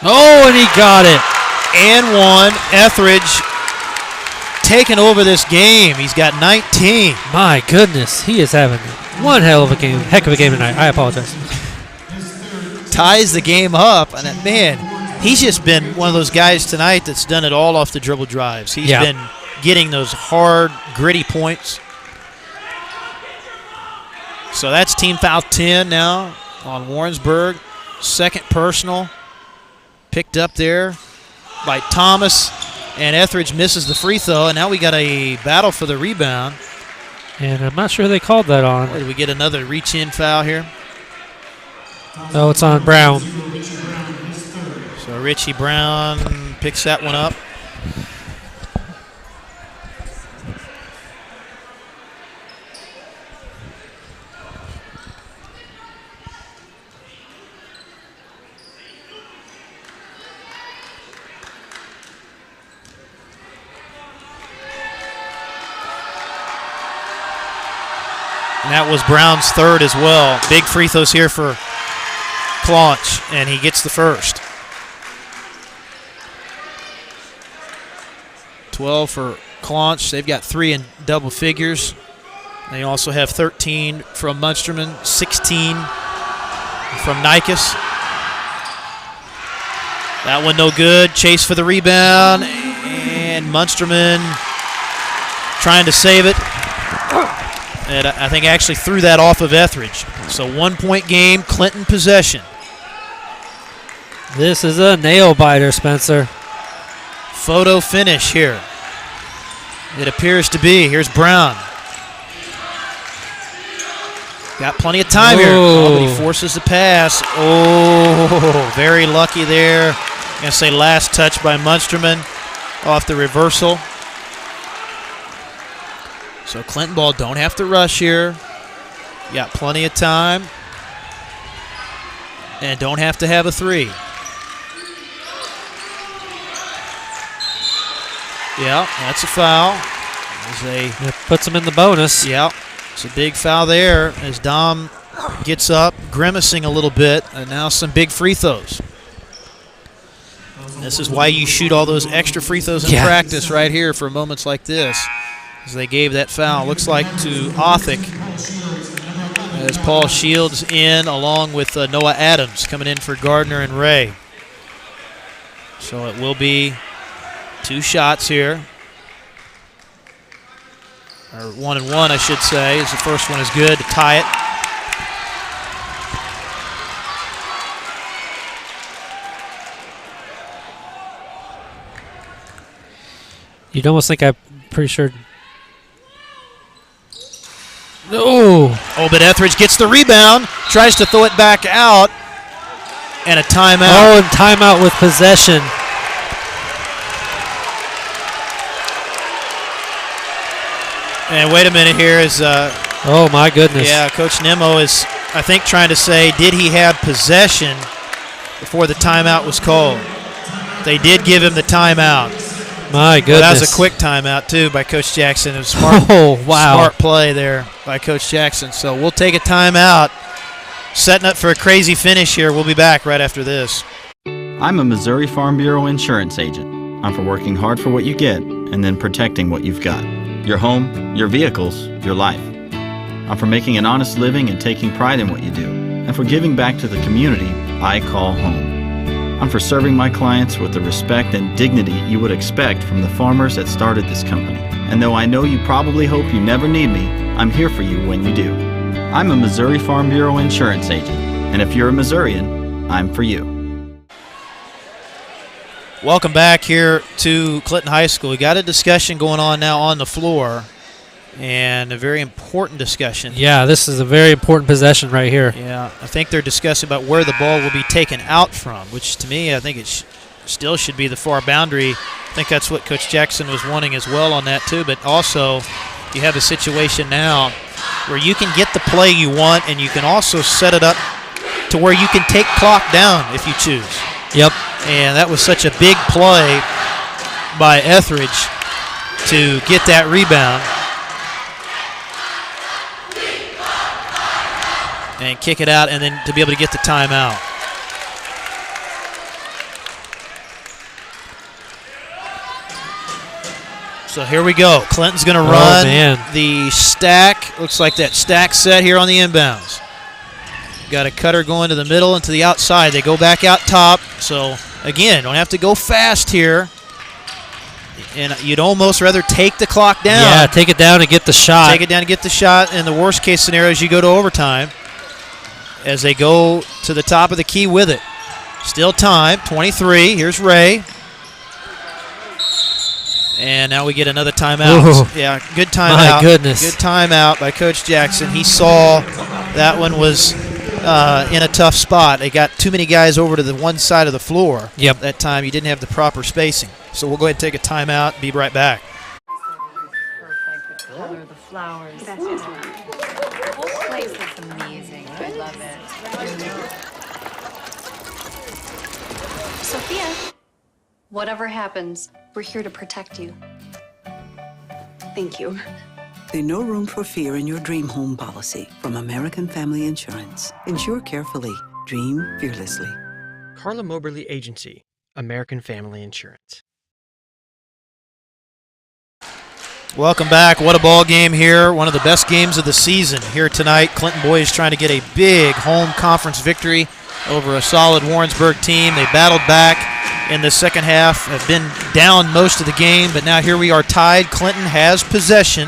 Oh, and he got it. And one. Etheridge taking over this game. He's got 19. My goodness, he is having one heck of a game tonight. I apologize. Ties the game up, and man, he's just been one of those guys tonight that's done it all off the dribble drives. He's been getting those hard, gritty points. So that's team foul 10 now on Warrensburg. Second personal picked up there by Thomas, and Etheridge misses the free throw, and now we got a battle for the rebound. And I'm not sure they called that on. Did we get another reach-in foul here? No, it's on Brown. Richie Brown picks that one up. And that was Brown's third as well. Big free throws here for Claunch, and he gets the first. 12 for Claunch. They've got 3 in double figures. They also have 13 from Munsterman, 16 from Nikes. That one no good. Chase for the rebound, and Munsterman trying to save it. And I think actually threw that off of Etheridge. So 1-point game, Clinton possession. This is a nail biter, Spencer. Photo finish here. It appears to be. Here's Brown. Got plenty of time here. Oh, but he forces the pass. Oh, very lucky there. I'm going to say last touch by Munsterman off the reversal. So Clinton ball, don't have to rush here. Got plenty of time. And don't have to have a three. Yeah, that's a foul. It puts him in the bonus. Yeah, it's a big foul there as Dom gets up, grimacing a little bit, and now some big free throws. This is why you shoot all those extra free throws in practice right here for moments like this, as they gave that foul. Looks like to Othick, as Paul Shields in along with Noah Adams coming in for Gardner and Ray. So it will be 2 shots here. Or 1 and 1, I should say, as the first one is good to tie it. You'd almost think, I'm pretty sure. Oh, but Etheridge gets the rebound, tries to throw it back out, and a timeout. Oh, and timeout with possession. And wait a minute here is oh my goodness. Yeah, Coach Nemo is, I think, trying to say, did he have possession before the timeout was called? They did give him the timeout. My goodness. That was a quick timeout too by Coach Jackson. It was smart. Oh, wow. Smart play there by Coach Jackson. So we'll take a timeout. Setting up for a crazy finish here. We'll be back right after this. I'm a Missouri Farm Bureau insurance agent. I'm for working hard for what you get and then protecting what you've got. Your home, your vehicles, your life. I'm for making an honest living and taking pride in what you do, and for giving back to the community I call home. I'm for serving my clients with the respect and dignity you would expect from the farmers that started this company. And though I know you probably hope you never need me, I'm here for you when you do. I'm a Missouri Farm Bureau insurance agent, and if you're a Missourian, I'm for you. Welcome back here to Clinton High School. We got a discussion going on now on the floor, and a very important discussion. Yeah, this is a very important possession right here. Yeah, I think they're discussing about where the ball will be taken out from, which to me I think it still should be the far boundary. I think that's what Coach Jackson was wanting as well on that too, but also you have a situation now where you can get the play you want, and you can also set it up to where you can take clock down if you choose. Yep. And that was such a big play by Etheridge to get that rebound and kick it out, and then to be able to get the timeout. So here we go. Clinton's going to run the stack. Looks like that stack set here on the inbounds. Got a cutter going to the middle and to the outside. They go back out top. So, again, don't have to go fast here. And you'd almost rather take the clock down. Yeah, take it down and get the shot. Take it down and get the shot. In the worst-case scenario is you go to overtime as they go to the top of the key with it. Still time, 23. Here's Ray. And now we get another timeout. Ooh. Yeah, good timeout. My goodness. Good timeout by Coach Jackson. He saw that one was in a tough spot. They got too many guys over to the one side of the floor. Yep. That time you didn't have the proper spacing. So we'll go ahead and take a timeout. Be right back. Perfect. The color of the flowers. That's just right. The whole place looks amazing. I love it. Sophia, whatever happens, we're here to protect you. Thank you. There's no room for fear in your dream home policy from American Family Insurance. Insure carefully. Dream fearlessly. Carla Moberly Agency, American Family Insurance. Welcome back. What a ball game here. One of the best games of the season here tonight. Clinton boys trying to get a big home conference victory over a solid Warrensburg team. They battled back in the second half, have been down most of the game, but now here we are tied. Clinton has possession,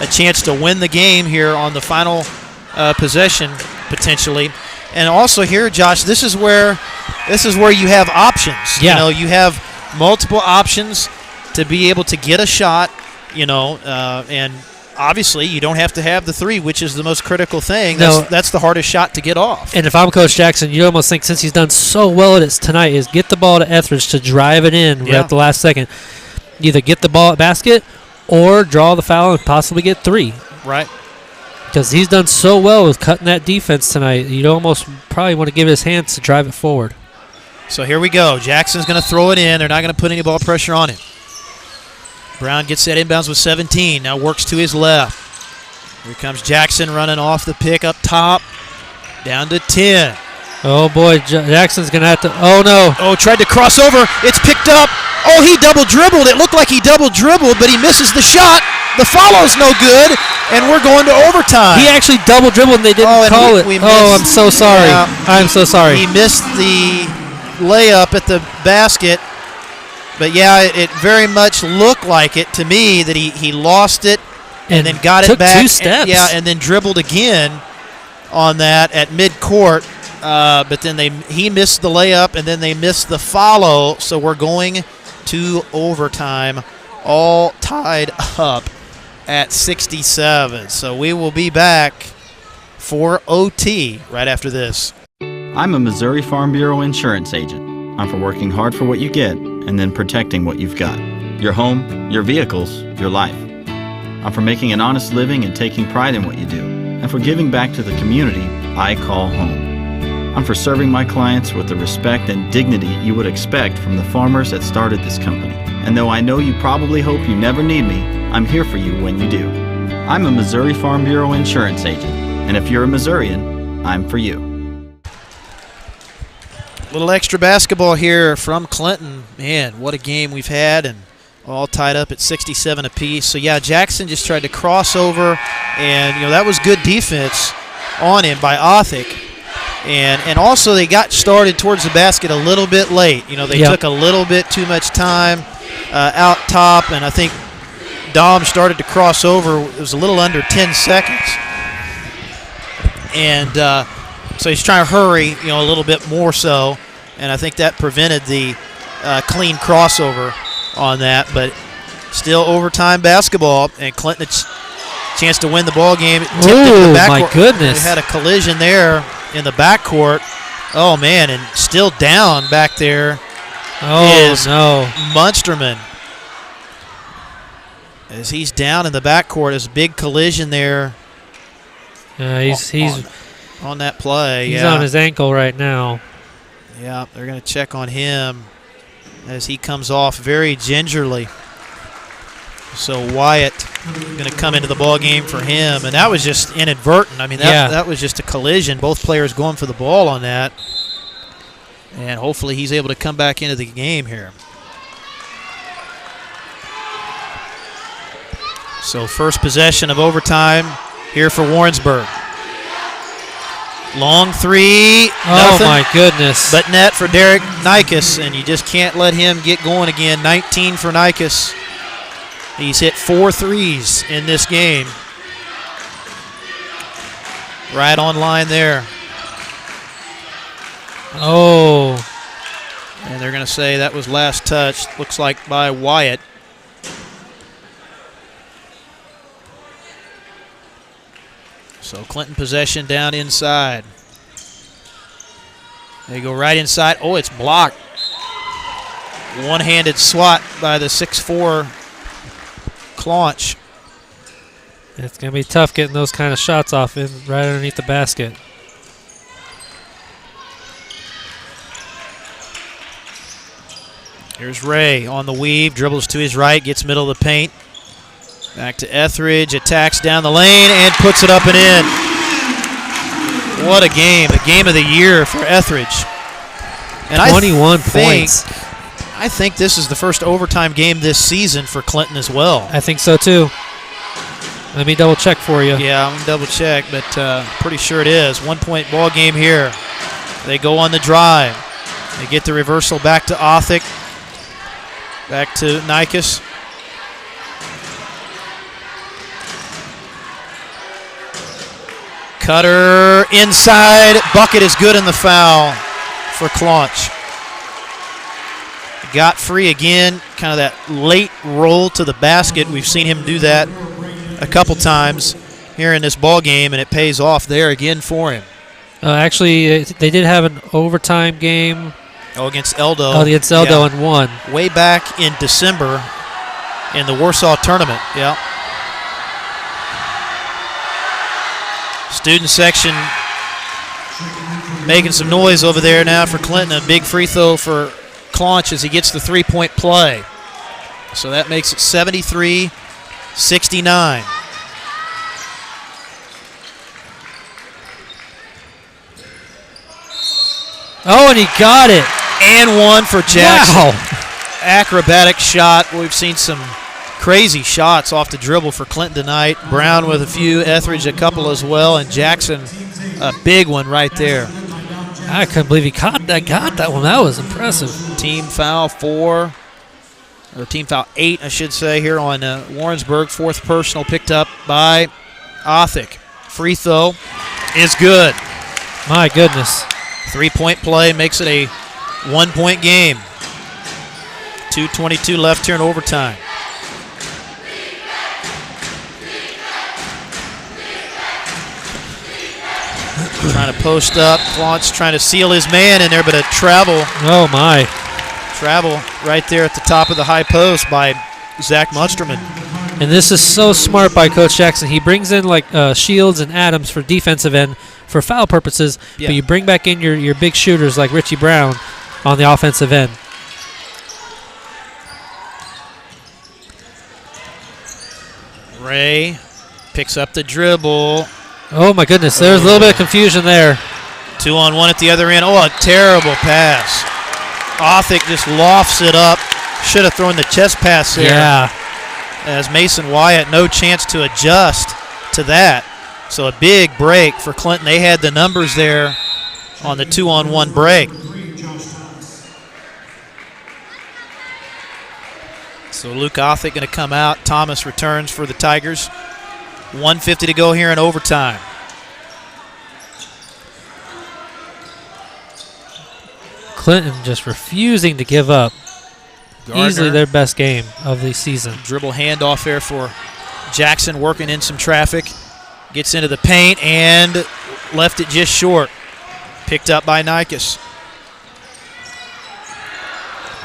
a chance to win the game here on the final possession potentially. And also here, Josh, this is where you have options. Yeah. You know, you have multiple options to be able to get a shot, and obviously you don't have to have the three, which is the most critical thing. That's the hardest shot to get off. And if I'm Coach Jackson, you almost think since he's done so well at it tonight is get the ball to Etheridge to drive it in right at the last second. Either get the ball at basket or draw the foul and possibly get three. Right. Because he's done so well with cutting that defense tonight, you'd almost probably want to give it his hands to drive it forward. So here we go. Jackson's going to throw it in. They're not going to put any ball pressure on him. Brown gets that inbounds with 17. Now works to his left. Here comes Jackson running off the pick up top. Down to 10. Oh, boy. Jackson's going to have to – oh, no. Oh, tried to cross over. It's picked up. Oh, he double dribbled. It looked like he double dribbled, but he misses the shot. The follow's no good, and we're going to overtime. He actually double dribbled, and they didn't call it. I'm so sorry. I'm so sorry. He missed the layup at the basket. But, yeah, it very much looked like it to me that he lost it and then got it back. Took 2 steps. And then dribbled again on that at midcourt. But then he missed the layup, and then they missed the follow. So we're going to overtime, all tied up at 67. So we will be back for OT right after this. I'm a Missouri Farm Bureau insurance agent. I'm for working hard for what you get and then protecting what you've got. Your home, your vehicles, your life. I'm for making an honest living and taking pride in what you do, and for giving back to the community I call home. I'm for serving my clients with the respect and dignity you would expect from the farmers that started this company. And though I know you probably hope you never need me, I'm here for you when you do. I'm a Missouri Farm Bureau insurance agent, and if you're a Missourian, I'm for you. Little extra basketball here from Clinton. Man, what a game we've had, and all tied up at 67 apiece. So, yeah, Jackson just tried to cross over, and, that was good defense on him by Othick. And also they got started towards the basket a little bit late. They took a little bit too much time out top, and I think Dom started to cross over. It was a little under 10 seconds. And so he's trying to hurry, a little bit more so, and I think that prevented the clean crossover on that. But still overtime basketball, and Clinton a chance to win the ball game. Oh, my goodness. We had a collision there in the backcourt. Oh, man, and still down back there is Munsterman. As he's down in the backcourt, there's a big collision there. He's on that play. He's on his ankle right now. Yeah, they're going to check on him as he comes off very gingerly. So Wyatt going to come into the ball game for him, and that was just inadvertent. I mean, that was just a collision. Both players going for the ball on that, and hopefully he's able to come back into the game here. So first possession of overtime here for Warrensburg. Long three. Oh, my goodness. But net for Derek Nikas, and you just can't let him get going again. 19 for Nikas. He's hit 4 threes in this game. Right on line there. Oh. And they're going to say that was last touch, looks like by Wyatt. So Clinton possession down inside. They go right inside. Oh, it's blocked. One-handed swat by the 6'4" Claunch. It's going to be tough getting those kind of shots off in right underneath the basket. Here's Ray on the weave, dribbles to his right, gets middle of the paint. Back to Etheridge, attacks down the lane, and puts it up and in. What a game of the year for Etheridge. And 21 points. I think this is the first overtime game this season for Clinton as well. I think so too. Let me double check for you. Yeah, I'm going to double check, but pretty sure it is. 1 point ball game here. They go on the drive. They get the reversal back to Othick. Back to Nikes. Cutter inside. Bucket is good in the foul for Claunch. Got free again. Kind of that late roll to the basket. We've seen him do that a couple times here in this ball game, and it pays off there again for him. Actually, they did have an overtime game. Oh, against Eldo. Oh, against Eldo and won. Way back in December in the Warsaw tournament. Yeah. Student section making some noise over there now for Clinton. A big free throw for Claunch as he gets the three-point play. So that makes it 73-69. Oh, and he got it. And one for Jackson. Wow. Acrobatic shot. We've seen some crazy shots off the dribble for Clinton tonight. Brown with a few, Etheridge a couple as well, and Jackson a big one right there. I couldn't believe he got that one. That was impressive. Team foul 8, I should say, here on Warrensburg. Fourth personal picked up by Othick. Free throw is good. My goodness. Three-point play makes it a 1 point game. 2:22 left here in overtime. Trying to post up. Claunch trying to seal his man in there, but a travel. Oh, my. Travel right there at the top of the high post by Zach Munsterman. And this is so smart by Coach Jackson. He brings in like Shields and Adams for defensive end for foul purposes, but you bring back in your big shooters like Richie Brown on the offensive end. Ray picks up the dribble. Oh, my goodness. There's a little bit of confusion there. 2-on-1 at the other end. Oh, a terrible pass. Othick just lofts it up. Should have thrown the chest pass there. Yeah. As Mason Wyatt, no chance to adjust to that. So a big break for Clinton. They had the numbers there on the 2-on-1 break. So Luke Othick going to come out. Thomas returns for the Tigers. 1:50 to go here in overtime. Clinton just refusing to give up. Gardner. Easily their best game of the season. Dribble handoff there for Jackson, working in some traffic. Gets into the paint and left it just short. Picked up by Nikes.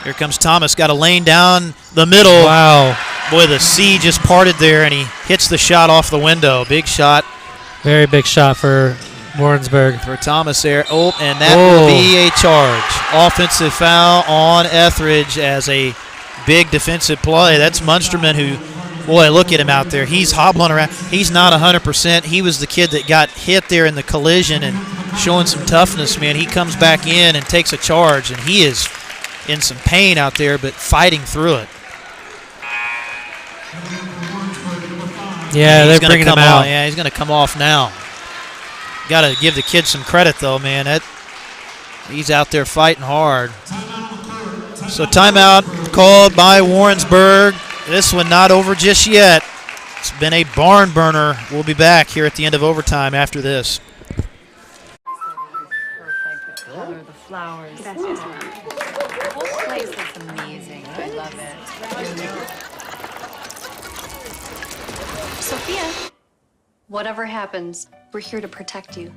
Here comes Thomas. Got a lane down the middle. Wow. Boy, the sea just parted there, and he hits the shot off the window. Big shot. Very big shot for Warrensburg. For Thomas there. Oh, and that will be a charge. Offensive foul on Etheridge as a big defensive play. That's Munsterman who, boy, look at him out there. He's hobbling around. He's not 100%. He was the kid that got hit there in the collision and showing some toughness, man. He comes back in and takes a charge, and he is in some pain out there, but fighting through it. Yeah, they're bringing him out. Yeah, he's going to come off now. Got to give the kid some credit, though, man. He's out there fighting hard. So timeout called by Warrensburg. This one not over just yet. It's been a barn burner. We'll be back here at the end of overtime after this. Perfect. The color, the flowers. That's just the whole place looks amazing. I love it. Sophia, whatever happens, we're here to protect you.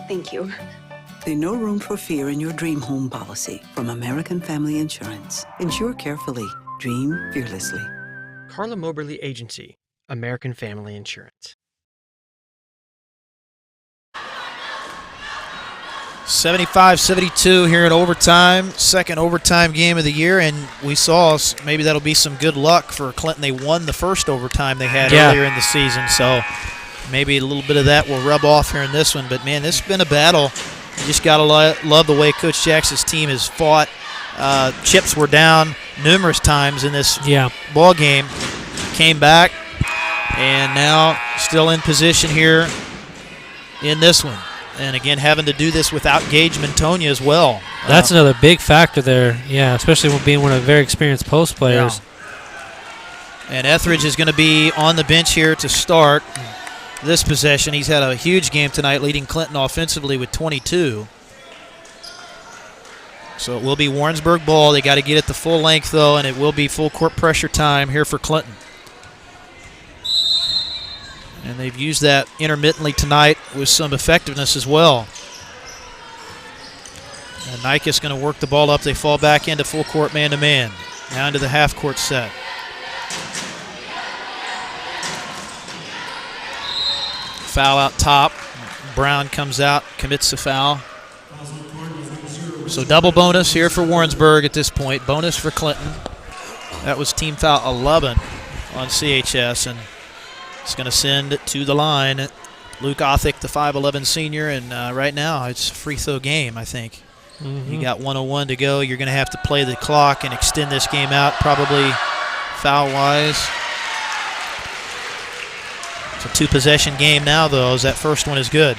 Thank you. They know room for fear in your dream home policy from American Family Insurance. Insure carefully. Dream fearlessly. Carla Moberly Agency, American Family Insurance. 75-72 here in overtime, second overtime game of the year, and we saw maybe that'll be some good luck for Clinton. They won the first overtime they had earlier in the season, so maybe a little bit of that will rub off here in this one. But, man, this has been a battle. You just got to love the way Coach Jackson's team has fought. Chips were down numerous times in this ball game. Came back, and now still in position here in this one. And, again, having to do this without Gage Mantonia as well. That's another big factor there, especially when being one of the very experienced post players. Yeah. And Etheridge is going to be on the bench here to start this possession. He's had a huge game tonight, leading Clinton offensively with 22. So it will be Warrensburg ball. They got to get it the full length, though, and it will be full court pressure time here for Clinton. And they've used that intermittently tonight with some effectiveness as well. And Nike is going to work the ball up. They fall back into full court man-to-man. Now into the half-court set. Foul out top. Brown comes out, commits the foul. So double bonus here for Warrensburg at this point. Bonus for Clinton. That was team foul 11 on CHS, and it's going to send it to the line. Luke Othick, the 5'11 senior, and right now it's a free throw game, I think. You got 1:01 to go. You're going to have to play the clock and extend this game out, probably foul-wise. It's a two-possession game now, though, as that first one is good.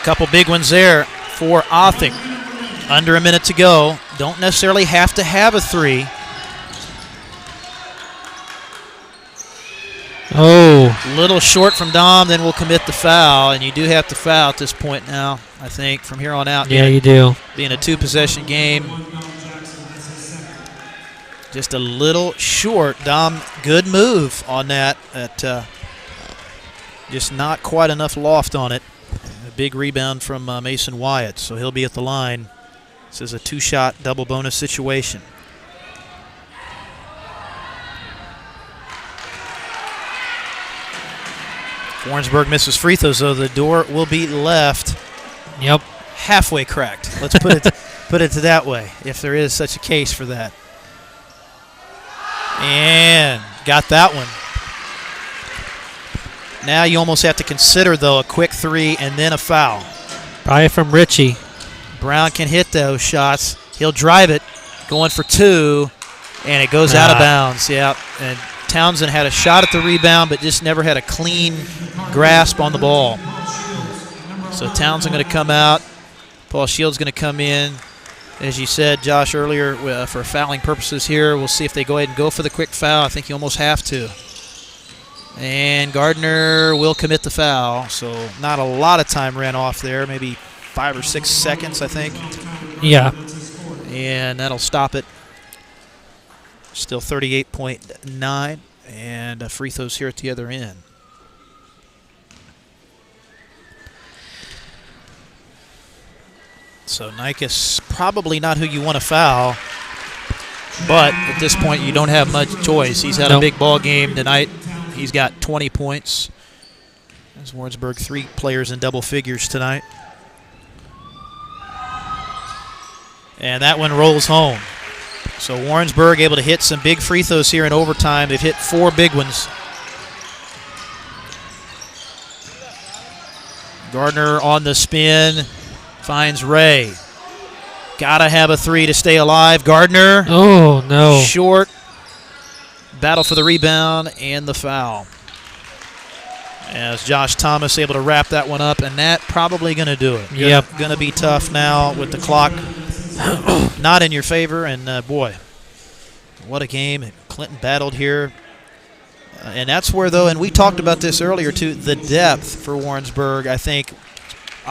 Couple big ones there for Othick. Under a minute to go. Don't necessarily have to have a three. Oh. Little short from Dom, then we'll commit the foul, and you do have to foul at this point now, I think, from here on out. Yeah, you do. Being a two-possession game. Just a little short. Dom, good move on that. Just not quite enough loft on it. A big rebound from Mason Wyatt, so he'll be at the line. This is a two-shot double bonus situation. Warrensburg misses free throws, though. The door will be left. Yep. Halfway cracked. Let's put it that way, if there is such a case for that. And got that one. Now you almost have to consider, though, a quick three and then a foul. Probably from Richie. Brown can hit those shots. He'll drive it, going for two, and it goes out of bounds. Yeah, and Townsend had a shot at the rebound, but just never had a clean grasp on the ball. So Townsend going to come out. Paul Shields going to come in. As you said, Josh, earlier, for fouling purposes here, we'll see if they go ahead and go for the quick foul. I think you almost have to. And Gardner will commit the foul. So not a lot of time ran off there, maybe 5 or 6 seconds, I think. Yeah. And that'll stop it. Still 38.9, and free throws here at the other end. So Nikes probably not who you want to foul, but at this point you don't have much choice. He's had a big ball game tonight. He's got 20 points. There's Warrensburg, 3 players in double figures tonight. And that one rolls home. So Warrensburg able to hit some big free throws here in overtime. They've hit 4 big ones. Gardner on the spin, finds Ray. Gotta have a 3 to stay alive. Gardner. Oh, no. Short. Battle for the rebound and the foul. As Josh Thomas able to wrap that one up, and that probably going to do it. Yep. Going to be tough now with the clock not in your favor, and boy, what a game. Clinton battled here. And that's where, though, and we talked about this earlier, too, the depth for Warrensburg, I think.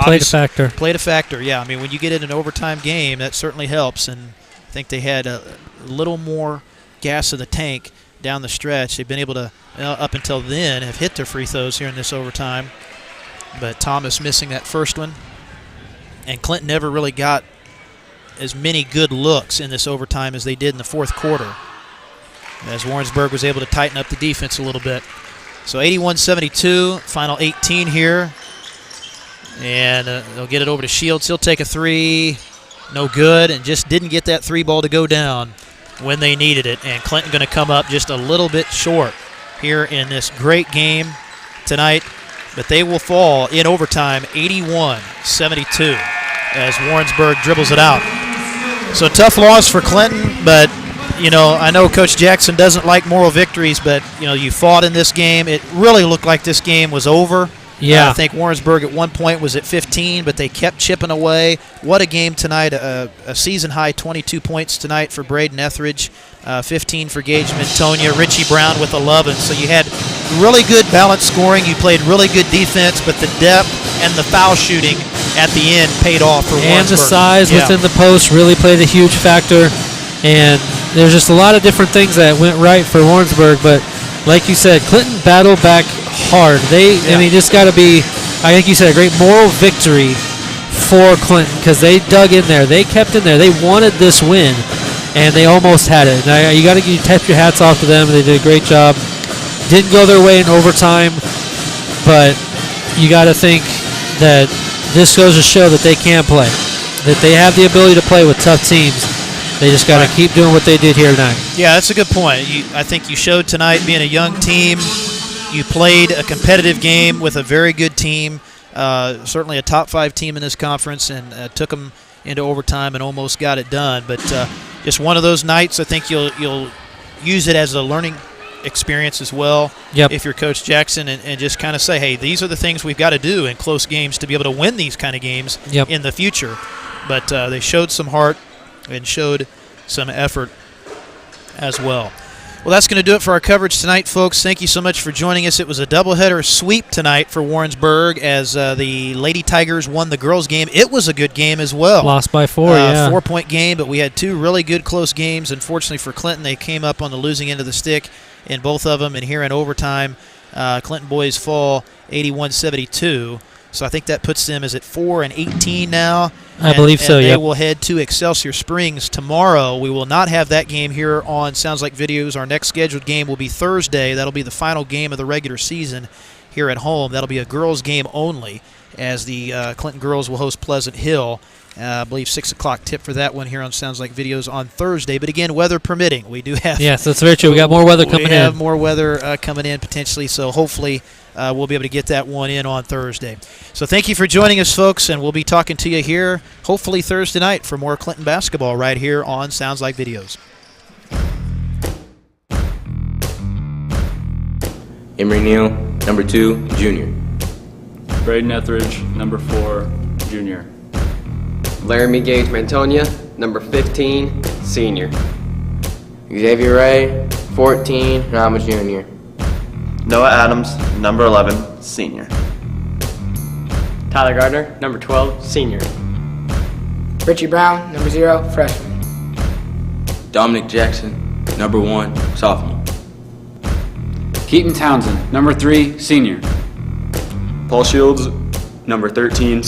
Played a factor. Played a factor, yeah. I mean, when you get in an overtime game, that certainly helps, and I think they had a little more gas in the tank down the stretch. They've been able to, up until then, have hit their free throws here in this overtime. But Thomas missing that first one. And Clinton never really got as many good looks in this overtime as they did in the fourth quarter, as Warrensburg was able to tighten up the defense a little bit. So 81-72, final 18 here. And they'll get it over to Shields. He'll take a three. No good, and just didn't get that three ball to go down when they needed it. And Clinton going to come up just a little bit short here in this great game tonight. But they will fall in overtime 81-72 as Warrensburg dribbles it out. So tough loss for Clinton, but I know Coach Jackson doesn't like moral victories, but you fought in this game. It really looked like this game was over. Yeah. I think Warrensburg at one point was at 15, but they kept chipping away. What a game tonight. A season-high 22 points tonight for Braden Etheridge, 15 for Gage Mintonia, Richie Brown with 11. So you had really good balanced scoring. You played really good defense, but the depth and the foul shooting at the end paid off for Warrensburg. And the size within the post really played a huge factor. And there's just a lot of different things that went right for Warrensburg, but like you said, Clinton battled back hard. I mean, just got to be, I think you said, a great moral victory for Clinton because they dug in there. They kept in there. They wanted this win, and they almost had it. Now, you got to tip your hats off to them. They did a great job. Didn't go their way in overtime, but you got to think that this goes to show that they can play, that they have the ability to play with tough teams. They just got to keep doing what they did here tonight. Yeah, that's a good point. I think you showed tonight being a young team. You played a competitive game with a very good team, certainly a top 5 team in this conference, and took them into overtime and almost got it done. But just one of those nights, I think you'll use it as a learning experience as well. Yep. If you're Coach Jackson, and just kind of say, hey, these are the things we've got to do in close games to be able to win these kind of games in the future. But they showed some heart and showed some effort as well. Well, that's going to do it for our coverage tonight, folks. Thank you so much for joining us. It was a doubleheader sweep tonight for Warrensburg as the Lady Tigers won the girls' game. It was a good game as well. Lost by 4, 4-point game, but we had 2 really good close games. Unfortunately for Clinton, they came up on the losing end of the stick in both of them. And here in overtime, Clinton boys fall 81-72. So I think that puts them as at 4-18 now. I believe so, They will head to Excelsior Springs tomorrow. We will not have that game here on Sounds Like Videos. Our next scheduled game will be Thursday. That'll be the final game of the regular season here at home. That'll be a girls' game only, as the Clinton girls will host Pleasant Hill. I believe 6 o'clock tip for that one here on Sounds Like Videos on Thursday. But again, weather permitting, we do have. Yes, that's very true. We got more weather coming in. We have more weather coming in potentially, so hopefully we'll be able to get that one in on Thursday. So thank you for joining us, folks, and we'll be talking to you here hopefully Thursday night for more Clinton basketball right here on Sounds Like Videos. Emery Neal, number 2, junior. Braden Etheridge, number 4, junior. Laramie Gage Mantonia, number 15, senior. Xavier Ray, 14, and I'm a junior. Noah Adams, number 11, senior. Tyler Gardner, number 12, senior. Richie Brown, number 0, freshman. Dominic Jackson, number 1, sophomore. Keaton Townsend, number 3, senior. Paul Shields, number 13,